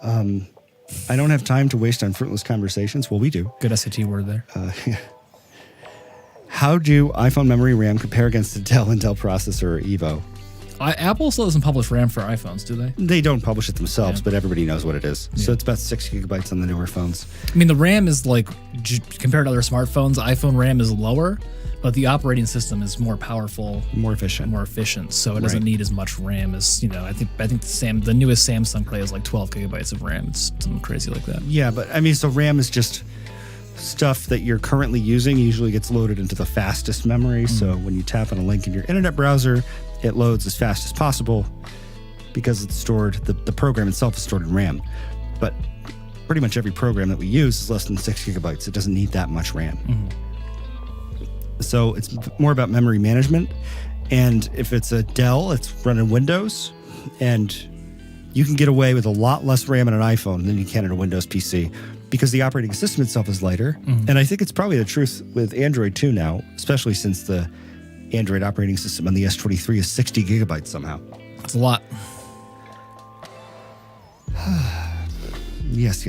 S2: I don't have time to waste on fruitless conversations. Well, we do.
S1: Good SAT word there.
S2: How do iPhone memory RAM compare against the Dell Intel processor or Evo?
S1: Apple still doesn't publish RAM for iPhones, do they?
S2: They don't publish it themselves, but everybody knows what it is. Yeah. So it's about 6 gigabytes on the newer phones.
S1: The RAM is compared to other smartphones, iPhone RAM is lower, but the operating system is more powerful,
S2: more efficient.
S1: So it doesn't need as much RAM as I think the newest Samsung probably has 12 gigabytes of RAM. It's something crazy like that.
S2: Yeah, but so RAM is just stuff that you're currently using usually gets loaded into the fastest memory. So when you tap on a link in your internet browser, it loads as fast as possible because it's stored, the program itself is stored in RAM. But pretty much every program that we use is less than 6 gigabytes. It doesn't need that much RAM. So it's more about memory management. And if it's a Dell, it's running Windows, and you can get away with a lot less RAM on an iPhone than you can in a Windows PC because the operating system itself is lighter. And I think it's probably the truth with Android too now, especially since the Android operating system on the S23 is 60 gigabytes somehow.
S1: That's a lot.
S2: Yes.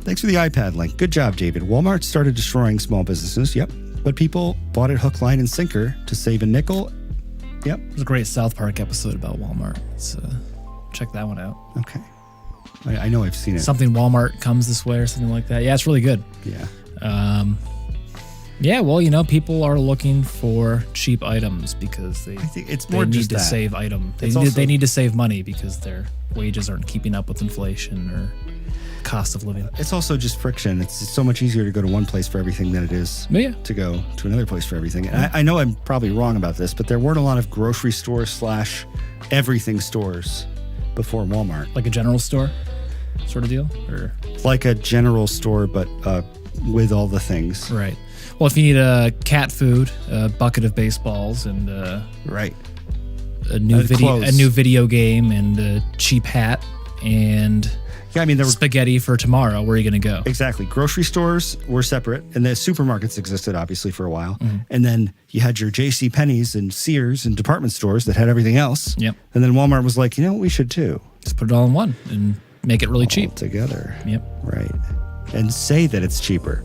S2: Thanks for the iPad link. Good job, David. Walmart started destroying small businesses. Yep. But people bought it hook, line, and sinker to save a nickel. Yep.
S1: There's a great South Park episode about Walmart. Let's check that one out.
S2: Okay. I know I've seen it.
S1: Something Walmart comes this way or something like that. Yeah, it's really good.
S2: Yeah.
S1: Yeah, well, people are looking for cheap items because
S2: I think it's more
S1: need
S2: just
S1: to
S2: that.
S1: save item. They
S2: It's
S1: need to save money because their wages aren't keeping up with inflation or cost of living.
S2: It's also just friction. It's so much easier to go to one place for everything than it is
S1: But yeah.
S2: to go to another place for everything. And I know I'm probably wrong about this, but there weren't a lot of grocery stores / everything stores before Walmart.
S1: Like a general store sort of deal? Or
S2: Like a general store, but with all the things.
S1: right. Well, if you need cat food, a bucket of baseballs, and
S2: Right.
S1: a new
S2: clothes.
S1: video game, and a cheap hat, and
S2: Yeah, I mean, there were
S1: spaghetti for tomorrow, where are you going to go?
S2: exactly. Grocery stores were separate, and the supermarkets existed obviously for a while. And then you had your J.C. Penney's and Sears and department stores that had everything else.
S1: Yep.
S2: And then Walmart was like, you know what we should do?
S1: Just put it all in one and make it really cheap.
S2: All together.
S1: Yep.
S2: Right. And say that it's cheaper.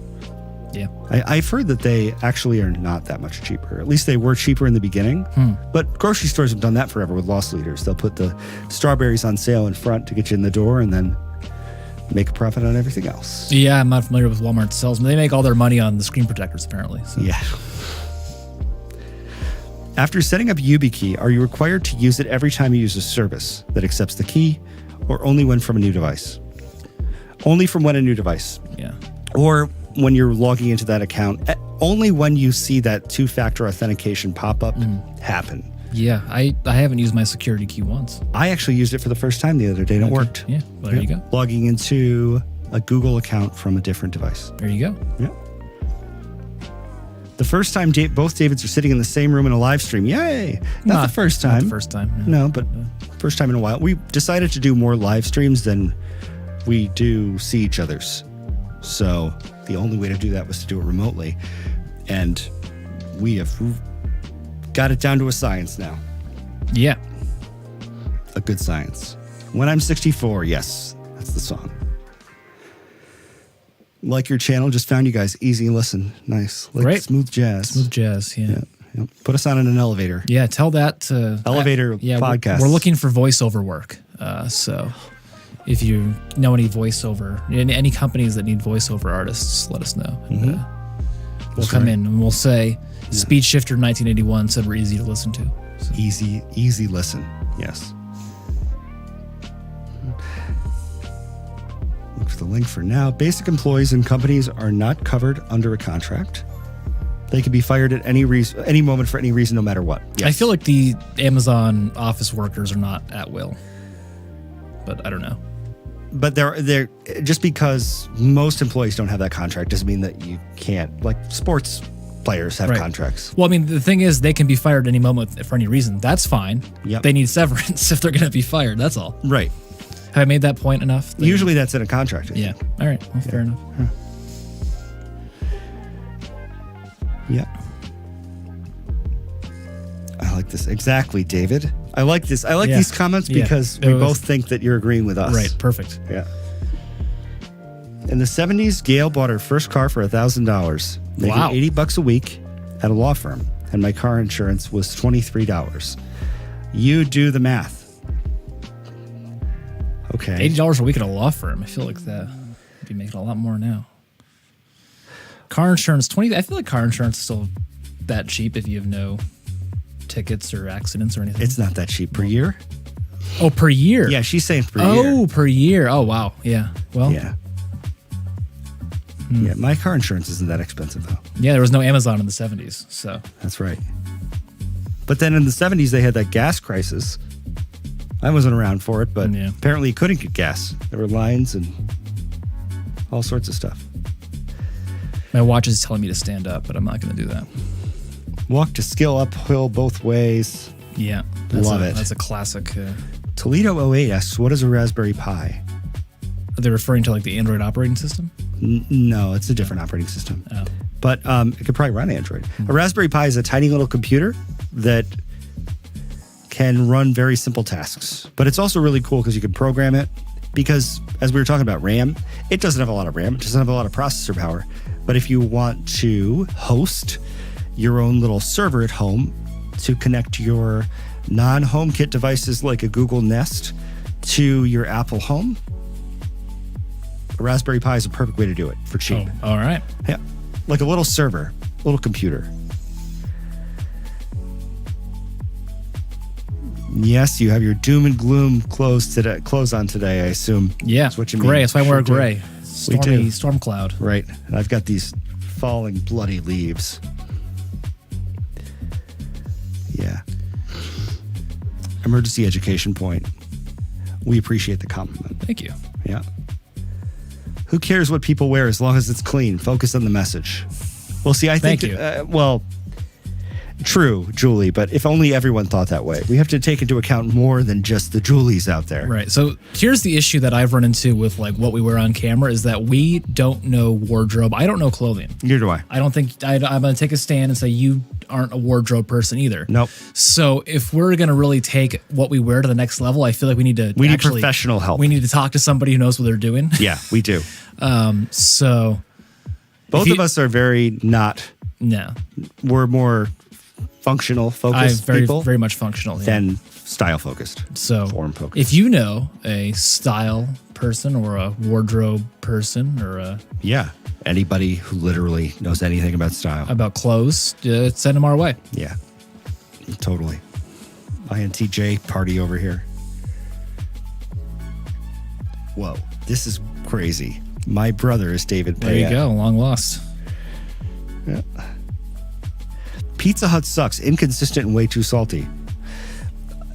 S1: Yeah.
S2: I've heard that they actually are not that much cheaper. At least they were cheaper in the beginning. But grocery stores have done that forever with loss leaders. They'll put the strawberries on sale in front to get you in the door and then make a profit on everything else.
S1: Yeah, I'm not familiar with Walmart sales. They make all their money on the screen protectors, apparently. So.
S2: Yeah. After setting up YubiKey, are you required to use it every time you use a service that accepts the key, or only when from a new device? Only from when a new device.
S1: Yeah.
S2: Or when you're logging into that account, only when you see that two-factor authentication pop-up happen.
S1: Yeah, I haven't used my security key once.
S2: I actually used it for the first time the other day, and it worked.
S1: Yeah, well, there you go.
S2: Logging into a Google account from a different device.
S1: There you go.
S2: Yeah. The first time both Davids are sitting in the same room in a live stream. Yay! Not the first time.
S1: Not the first time.
S2: No, but first time in a while. We decided to do more live streams than we do see each other's. So the only way to do that was to do it remotely. And we have got it down to a science now.
S1: Yeah.
S2: A good science. When I'm 64, yes, that's the song. Like your channel, just found you guys. Easy listen. Nice. Like
S1: Great.
S2: smooth jazz.
S1: Smooth jazz, yeah.
S2: Yeah. Put us on in an elevator.
S1: Yeah, tell that to...
S2: Elevator podcast.
S1: We're looking for voiceover work. So if you know any voiceover, any companies that need voiceover artists, let us know. And, we'll come in and we'll say, Speed Shifter 1981 said we're easy to listen to. So.
S2: Easy listen. Yes. Look for the link for now. Basic employees and companies are not covered under a contract. They can be fired at any moment for any reason, no matter what. Yes.
S1: I feel like the Amazon office workers are not at will, but I don't know.
S2: But they're just because most employees don't have that contract doesn't mean that you can't. Like sports players have contracts.
S1: Well, I mean, the thing is, they can be fired any moment for any reason. That's fine.
S2: Yep.
S1: They need severance if they're going to be fired. That's all.
S2: Right.
S1: Have I made that point enough?
S2: Usually that's in a contract.
S1: Yeah. All right. Well, fair enough.
S2: Yeah. I like this. Exactly, David. I like this. I like these comments because we both think that you're agreeing with us.
S1: Right. Perfect.
S2: Yeah. In the 70s, Gail bought her first car for $1,000, making $80 a week at a law firm, and my car insurance was $23. You do the math. Okay.
S1: $80 a week at a law firm. I feel like that would be making a lot more now. Car insurance, $20. I feel like car insurance is still that cheap if you have no tickets or accidents or anything.
S2: It's not that cheap per year.
S1: Oh, per year?
S2: Yeah, she's saying per year.
S1: Oh, per year. Oh, wow. Yeah. Well,
S2: yeah. Yeah, my car insurance isn't that expensive, though.
S1: Yeah, there was no Amazon in the 70s, so.
S2: That's right. But then in the 70s, they had that gas crisis. I wasn't around for it, but apparently you couldn't get gas. There were lines and all sorts of stuff.
S1: My watch is telling me to stand up, but I'm not going to do that.
S2: Walk to skill uphill both ways.
S1: Yeah.
S2: Love it.
S1: That's a classic.
S2: Toledo 08 asks, what is a Raspberry Pi?
S1: Are they referring to like the Android operating system?
S2: No, it's a different operating system.
S1: Oh.
S2: But it could probably run Android. A Raspberry Pi is a tiny little computer that can run very simple tasks. But it's also really cool because you can program it. Because as we were talking about RAM, it doesn't have a lot of RAM. It doesn't have a lot of processor power. But if you want to host your own little server at home to connect your non-HomeKit devices like a Google Nest to your Apple Home, a Raspberry Pi is a perfect way to do it for cheap.
S1: Oh, all right.
S2: Yeah, like a little server, a little computer. Yes, you have your doom and gloom clothes on today, I assume.
S1: Yeah,
S2: that's what you
S1: gray.
S2: mean.
S1: That's why I wear gray.
S2: We
S1: Storm cloud.
S2: Right, and I've got these falling bloody leaves. Yeah. Emergency education point. We appreciate the compliment.
S1: Thank you.
S2: Yeah. Who cares what people wear as long as it's clean? Focus on the message. Well, see, I think...
S1: Thank you.
S2: True, Julie, but if only everyone thought that way. We have to take into account more than just the Julies out there.
S1: Right. So here's the issue that I've run into with like what we wear on camera is that we don't know wardrobe. I don't know clothing.
S2: Neither do I.
S1: I don't think I'm going to take a stand and say you aren't a wardrobe person either.
S2: Nope. So
S1: if we're going to really take what we wear to the next level, I feel like we need to
S2: need professional help.
S1: We need to talk to somebody who knows what they're doing.
S2: Yeah, we do.
S1: So
S2: both of us are very not.
S1: No.
S2: We're more functional focused people.
S1: Very much functional.
S2: Than style focused.
S1: So
S2: form focused.
S1: If you know a style person or a wardrobe person or
S2: anybody who literally knows anything about style,
S1: about clothes, send them our way.
S2: Yeah, totally. INTJ party over here. Whoa, this is crazy. My brother is David Payette.
S1: There you go, long lost.
S2: Yeah. Pizza Hut sucks. Inconsistent and way too salty.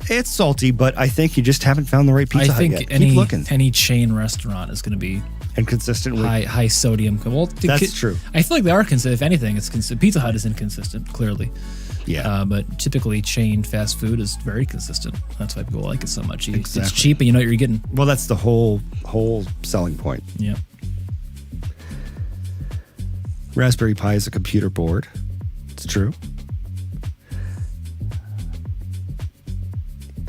S2: It's salty, but I think you just haven't found the right Pizza Hut yet. Keep looking.
S1: Any chain restaurant is going to be
S2: inconsistent.
S1: High sodium. Well,
S2: that's true.
S1: I feel like they are consistent. If anything, it's consistent. Pizza Hut is inconsistent, clearly.
S2: Yeah.
S1: But typically, chain fast food is very consistent. That's why people like it so much.
S2: Exactly.
S1: It's cheap, and you know what you're getting.
S2: Well, that's the whole selling point.
S1: Yeah.
S2: Raspberry Pi is a computer board. It's true.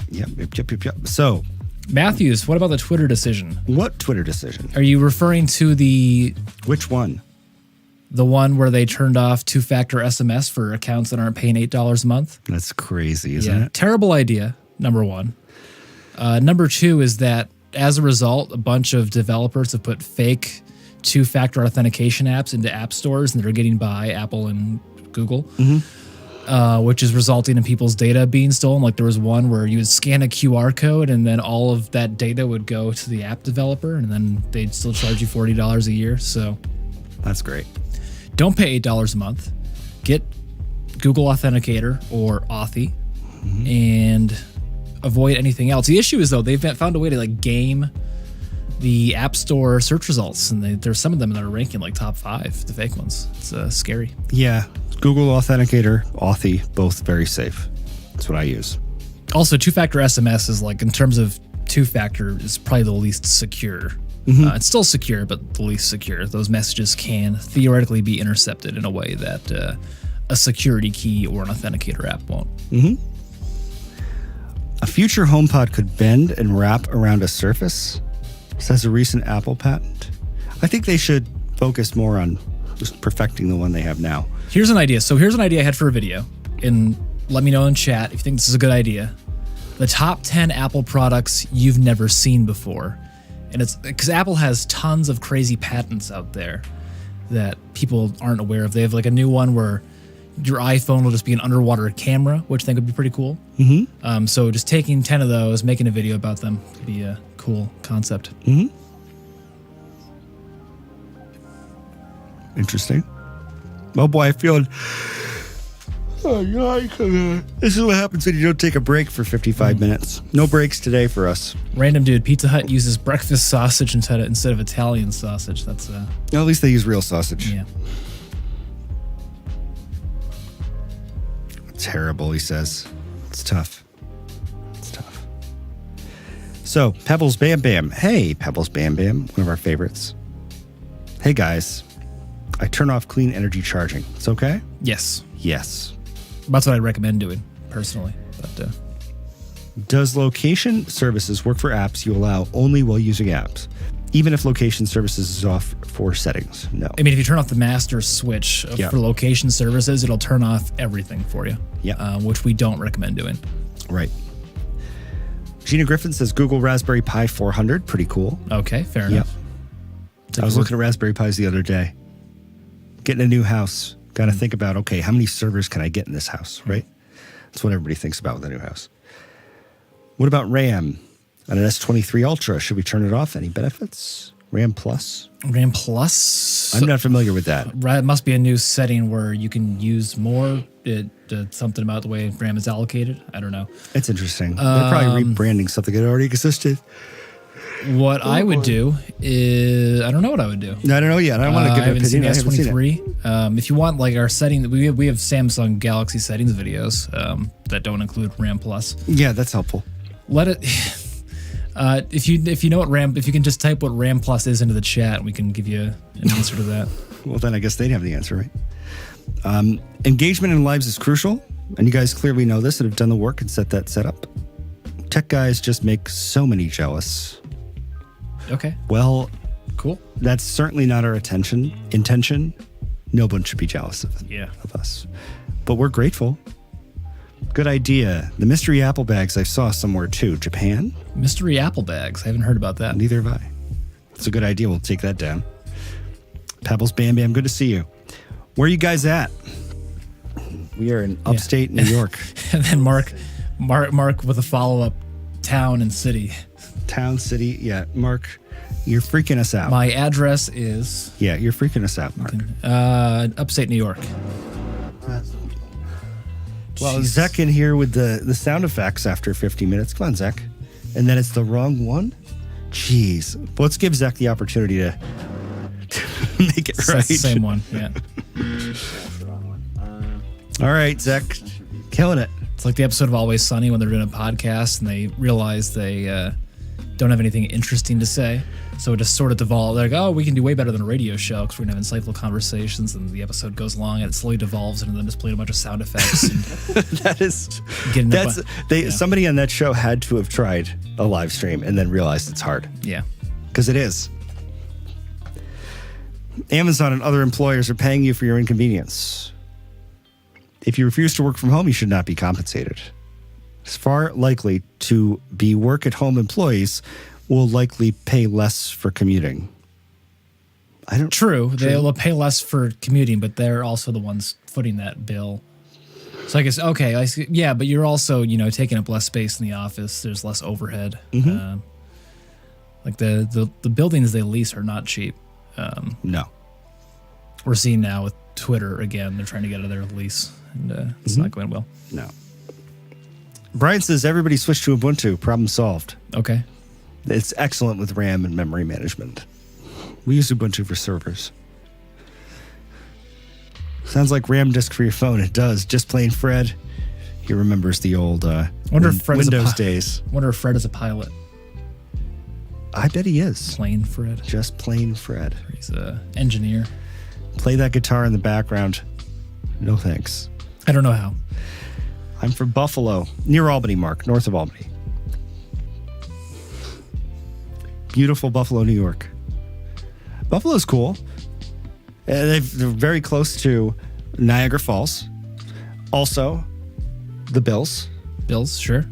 S2: Yep. So,
S1: Matthews, what about the Twitter decision?
S2: What Twitter decision?
S1: Are you referring to
S2: which one?
S1: The one where they turned off two-factor SMS for accounts that aren't paying $8 a month?
S2: That's crazy, isn't it?
S1: Terrible idea, number one. Number two is that as a result, a bunch of developers have put fake two-factor authentication apps into app stores, and they're getting by Apple and Google.
S2: Mm-hmm.
S1: Which is resulting in people's data being stolen. Like there was one where you would scan a QR code and then all of that data would go to the app developer and then they'd still charge you $40 a year. So
S2: that's great.
S1: Don't pay $8 a month. Get Google Authenticator or Authy and avoid anything else. The issue is though, they've found a way to like game the App Store search results, and there's some of them that are ranking like top 5, the fake ones. It's scary.
S2: Yeah. Google Authenticator, Authy, both very safe. That's what I use.
S1: Also, two-factor SMS is like, in terms of two-factor, is probably the least secure. It's still secure, but the least secure. Those messages can theoretically be intercepted in a way that a security key or an authenticator app won't.
S2: A future HomePod could bend and wrap around a surface, says a recent Apple patent. I think they should focus more on just perfecting the one they have now.
S1: Here's an idea. So here's an idea I had for a video, and let me know in chat if you think this is a good idea. The top 10 Apple products you've never seen before. And it's because Apple has tons of crazy patents out there that people aren't aware of. They have like a new one where your iPhone will just be an underwater camera, which I think would be pretty cool. So just taking 10 of those, making a video about them would be a cool concept.
S2: Interesting. Oh boy, I feel. Oh, yeah, this is what happens when you don't take a break for 55 minutes. No breaks today for us.
S1: Random dude, Pizza Hut uses breakfast sausage instead of Italian sausage. That's
S2: Well, at least they use real sausage.
S1: yeah.
S2: Terrible, he says. It's tough. It's tough. So, Pebbles Bam Bam. Hey, Pebbles Bam Bam, one of our favorites. Hey, guys. I turn off clean energy charging. It's okay?
S1: Yes.
S2: Yes.
S1: That's what I recommend doing personally. But
S2: Does location services work for apps you allow only while using apps, even if location services is off for settings? No.
S1: I mean, if you turn off the master switch for location services, it'll turn off everything for you.
S2: Yeah.
S1: Which we don't recommend doing.
S2: Right. Gina Griffin says Google Raspberry Pi 400. Pretty cool.
S1: Okay, fair enough.
S2: I was looking at Raspberry Pis the other day. Getting a new house. Got to think about, okay, how many servers can I get in this house, right? That's what everybody thinks about with a new house. What about RAM on an S23 Ultra? Should we turn it off? Any benefits? RAM Plus?
S1: RAM Plus?
S2: I'm not familiar with that.
S1: It must be a new setting where you can use more. Something about the way RAM is allocated. I don't know.
S2: It's interesting. They're probably rebranding something that already existed.
S1: What I would do is, I don't know what I would do.
S2: I don't know yet. I don't want to give an opinion. I haven't seen it.
S1: S23. If you want like our setting, we have Samsung Galaxy settings videos that don't include RAM Plus.
S2: Yeah, that's helpful.
S1: Let it. If you know what RAM, if you can just type what RAM Plus is into the chat, we can give you an answer to that.
S2: Well, then I guess they'd have the answer, right? Engagement in lives is crucial, and you guys clearly know this and have done the work and set that setup. Tech guys just make so many jealous.
S1: Okay.
S2: Well,
S1: cool.
S2: That's certainly not our intention. No one should be jealous of us. But we're grateful. Good idea. The mystery apple bags I saw somewhere too. Japan?
S1: Mystery apple bags. I haven't heard about that.
S2: Neither have I. It's a good idea. We'll take that down. Pebbles Bam Bam, good to see you. Where are you guys at? We are in upstate New York.
S1: And then Mark with a follow-up town and city.
S2: Town, city, yeah. Mark, you're freaking us out.
S1: My address is...
S2: Yeah, you're freaking us out, Mark.
S1: Upstate New York.
S2: Well, Zach in here with the sound effects after 50 minutes. Come on, Zach. And then it's the wrong one? Jeez. Well, let's give Zach the opportunity to make it right.
S1: That's the same one, yeah.
S2: All right, Zach. Killing it.
S1: It's like the episode of Always Sunny when they're doing a podcast and they realize they don't have anything interesting to say. So it just sort of devolves. They're like, oh, we can do way better than a radio show because we're going to have insightful conversations. And the episode goes along and it slowly devolves into them just playing a bunch of sound effects. And
S2: somebody on that show had to have tried a live stream and then realized it's hard.
S1: Yeah.
S2: Because it is. Amazon and other employers are paying you for your inconvenience. If you refuse to work from home, you should not be compensated. It's far likely to be work-at-home employees will likely pay less for commuting.
S1: True. They'll pay less for commuting, but they're also the ones footing that bill. So I guess, okay, yeah, but you're also, taking up less space in the office. There's less overhead.
S2: Mm-hmm.
S1: Like the buildings they lease are not cheap.
S2: No.
S1: We're seeing now with Twitter, again, they're trying to get out of their lease, and it's not going well.
S2: No. Brian says, everybody switch to Ubuntu. Problem solved.
S1: Okay.
S2: It's excellent with RAM and memory management. We use Ubuntu for servers. Sounds like RAM disk for your phone. It does. Just plain Fred. He remembers the old Windows days.
S1: I wonder if Fred is a pilot.
S2: I bet he is.
S1: Plain Fred.
S2: Just plain Fred.
S1: He's an engineer.
S2: Play that guitar in the background. No thanks.
S1: I don't know how.
S2: I'm from Buffalo, near Albany, Mark, north of Albany. Beautiful Buffalo, New York. Buffalo's cool. They're very close to Niagara Falls. Also, the Bills.
S1: Bills, sure.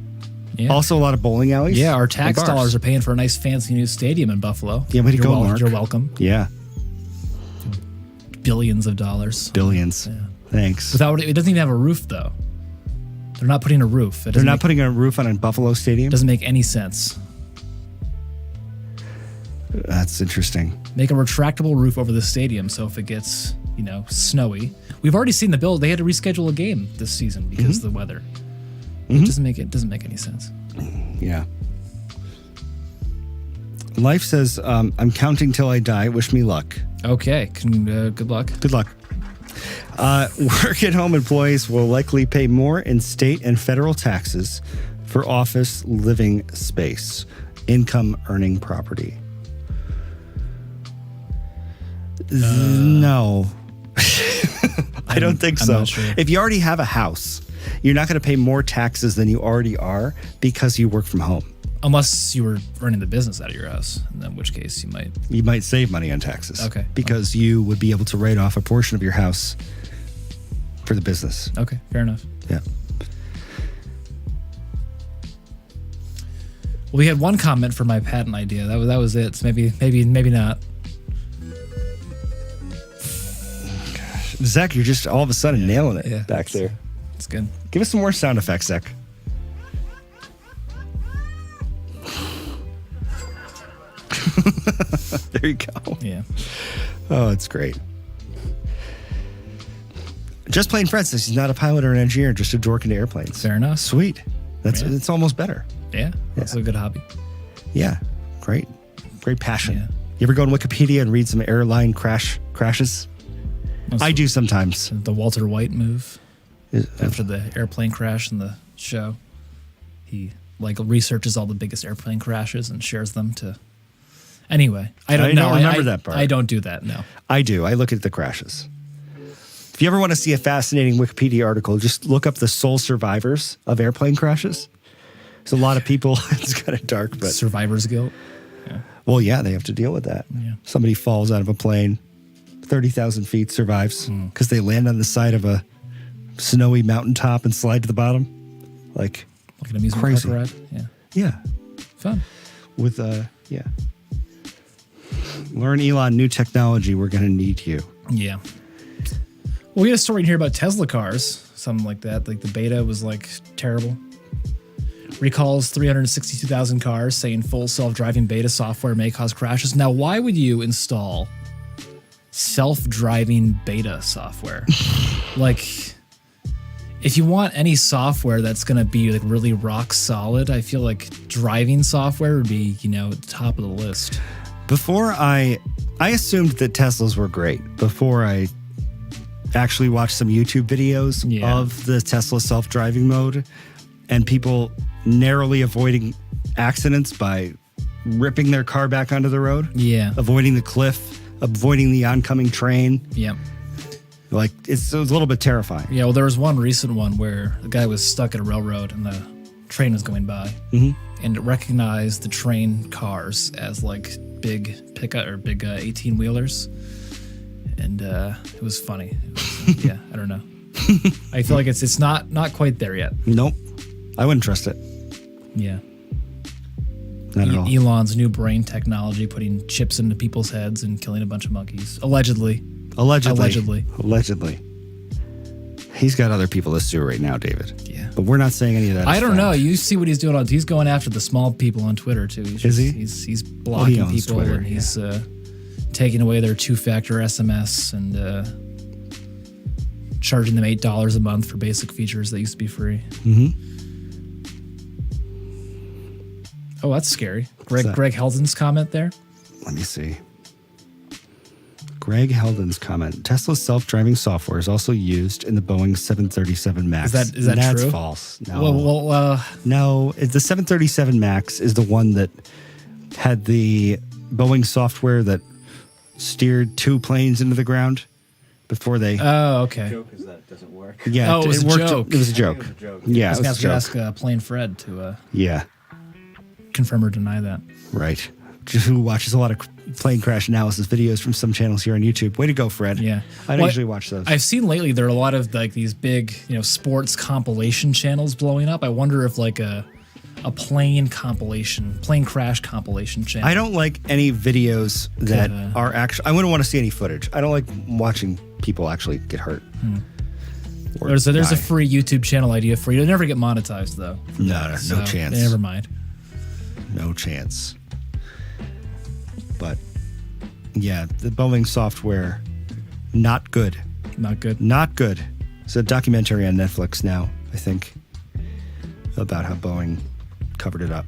S1: Yeah.
S2: Also, a lot of bowling alleys.
S1: Yeah, our tax dollars are paying for a nice, fancy new stadium in Buffalo.
S2: Yeah, way to go, Mark.
S1: You're welcome.
S2: Yeah.
S1: Billions of dollars.
S2: Billions. Yeah. Thanks.
S1: It doesn't even have a roof, though. They're not putting a roof.
S2: They're not putting a roof on a Buffalo stadium?
S1: Doesn't make any sense.
S2: That's interesting.
S1: Make a retractable roof over the stadium, so if it gets, snowy. We've already seen the build. They had to reschedule a game this season because of the weather. It doesn't make any sense.
S2: Yeah. Life says, I'm counting till I die. Wish me luck.
S1: Okay. Good luck.
S2: Good luck. Work-at-home employees will likely pay more in state and federal taxes for office living space, income earning property. No. I don't think so.
S1: I'm not sure.
S2: If you already have a house, you're not going to pay more taxes than you already are because you work from home.
S1: Unless you were running the business out of your house, in which case you might.
S2: You might save money on taxes.
S1: Okay.
S2: Because you would be able to write off a portion of your house for the business.
S1: Okay, fair enough.
S2: Yeah.
S1: Well, we had one comment for my patent idea. That was it. So maybe not.
S2: Gosh. Zach, you're just all of a sudden nailing it back there.
S1: It's good.
S2: Give us some more sound effects, Zach. There you go.
S1: Yeah.
S2: Oh, it's great. Just Plain Fred says he's not a pilot or an engineer, just a dork into airplanes.
S1: Fair enough.
S2: Sweet. It's almost better.
S1: Yeah. That's a good hobby.
S2: Yeah. Great. Great passion.
S1: Yeah.
S2: You ever go on Wikipedia and read some airline crashes? I do sometimes.
S1: The Walter White move after the airplane crash in the show. He researches all the biggest airplane crashes and shares them to. Anyway, I don't
S2: remember that part.
S1: I don't do that. No,
S2: I do. I look at the crashes. If you ever want to see a fascinating Wikipedia article, just look up the sole survivors of airplane crashes. There's a lot of people. It's kind of dark, but
S1: survivor's guilt. Yeah.
S2: Well, yeah, they have to deal with that.
S1: Yeah.
S2: Somebody falls out of a plane, 30,000 feet, survives because they land on the side of a snowy mountaintop and slide to the bottom. Like
S1: an amusement
S2: crazy.
S1: park ride. Yeah.
S2: Yeah.
S1: Fun.
S2: With yeah. Learn, Elon, new technology. We're going to need you.
S1: Yeah. Well, we had a story in here about Tesla cars, something like that. Like the beta was terrible. Recalls 362,000 cars, saying full self-driving beta software may cause crashes. Now, why would you install self-driving beta software? If you want any software that's going to be really rock solid, I feel like driving software would be, top of the list.
S2: Before I assumed that Teslas were great before I actually watched some YouTube videos of the Tesla self-driving mode and people narrowly avoiding accidents by ripping their car back onto the road.
S1: Yeah.
S2: Avoiding the cliff, avoiding the oncoming train.
S1: Yeah.
S2: It was a little bit terrifying.
S1: Yeah, well, there was one recent one where the guy was stuck at a railroad and the train was going by. Mm-hmm. And it recognized the train cars as big pickup or big 18-wheelers. And it was funny. Yeah, I don't know. I feel like it's not quite there yet.
S2: Nope. I wouldn't trust it.
S1: Yeah.
S2: Not at all.
S1: Elon's new brain technology, putting chips into people's heads and killing a bunch of monkeys. Allegedly. He's got other people to sue right now, David. Yeah.
S2: But we're not saying any of that.
S1: I don't know. You see what he's doing. He's going after the small people on Twitter, too.
S2: Is he?
S1: He's blocking people Twitter, and he's taking away their two-factor SMS and charging them $8 a month for basic features that used to be free.
S2: Mm-hmm.
S1: Oh, that's scary. Greg Heldon's comment there.
S2: Let me see. Greg Heldon's comment. Tesla's self-driving software is also used in the Boeing 737 MAX.
S1: Is that true?
S2: That's false. No.
S1: No.
S2: The 737 MAX is the one that had the Boeing software that steered two planes into the ground before they...
S1: Oh, okay.
S3: The joke is that doesn't work.
S2: Yeah,
S1: it was a joke.
S2: It was a joke. Yeah, it was a joke.
S1: Ask Plain Fred to confirm or deny that.
S2: Right. Who watches a lot of plane crash analysis videos from some channels here on YouTube. Way to go, Fred.
S1: Yeah.
S2: I don't usually watch those.
S1: I've seen lately there are a lot of these big, sports compilation channels blowing up. I wonder if a plane crash compilation channel.
S2: I don't like any videos that are actually... I wouldn't want to see any footage. I don't like watching people actually get hurt.
S1: There's a free YouTube channel idea for you. It'll never get monetized, though.
S2: No chance.
S1: Never mind.
S2: No chance. But Yeah, the Boeing software, not good.
S1: Not good.
S2: Not good. It's a documentary on Netflix now, I think, about how Boeing covered it up.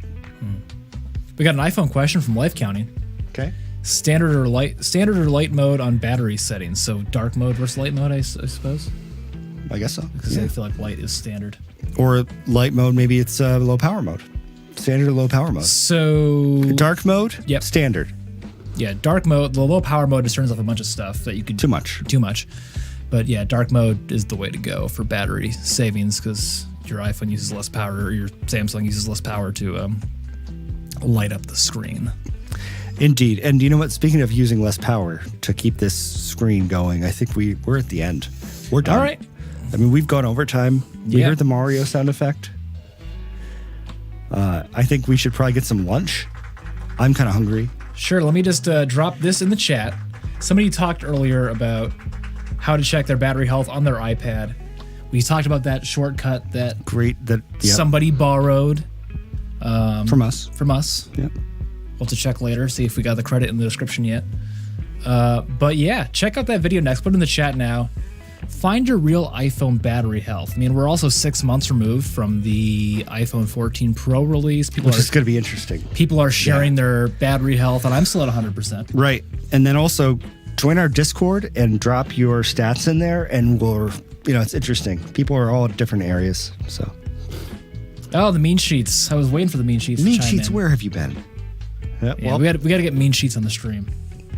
S1: We got an iPhone question from Life Counting.
S2: Okay.
S1: Standard or light mode on battery settings. So dark mode versus light mode, I suppose.
S2: I guess so.
S1: Because I feel like light is standard.
S2: Or light mode, maybe it's low power mode. Standard or low power mode.
S1: So
S2: Dark mode?
S1: Yep.
S2: Standard.
S1: Yeah, dark mode. The low power mode just turns off a bunch of stuff that you could
S2: Too much.
S1: But yeah, dark mode is the way to go for battery savings because your iPhone uses less power or your Samsung uses less power to light up the screen.
S2: Indeed. And you know what? Speaking of using less power to keep this screen going, I think we're at the end. We're done.
S1: All right.
S2: I mean, we've gone overtime. We heard the Mario sound effect. I think we should probably get some lunch. I'm kind of hungry.
S1: Sure. Let me just drop this in the chat. Somebody talked earlier about how to check their battery health on their iPad. We talked about that shortcut that somebody borrowed
S2: from us.
S1: Yep. We'll have to check later, see if we got the credit in the description yet. But yeah, check out that video next. Put it in the chat now. Find your real iPhone battery health. I mean, we're also 6 months removed from the iPhone 14 Pro release.
S2: Which is going to be interesting. People
S1: are sharing their battery health, and I'm still at 100%.
S2: Right. And then also join our Discord and drop your stats in there, and it's interesting. People are all at different areas, so.
S1: Oh, the mean sheets. I was waiting for the mean sheets.
S2: Mean sheets, where have you been?
S1: Yeah, well, we got to get mean sheets on the stream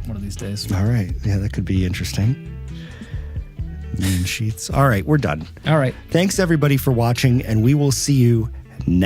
S1: one of these days.
S2: All right. Yeah, that could be interesting. Mean sheets. All right, we're done.
S1: All right.
S2: Thanks, everybody, for watching, and we will see you next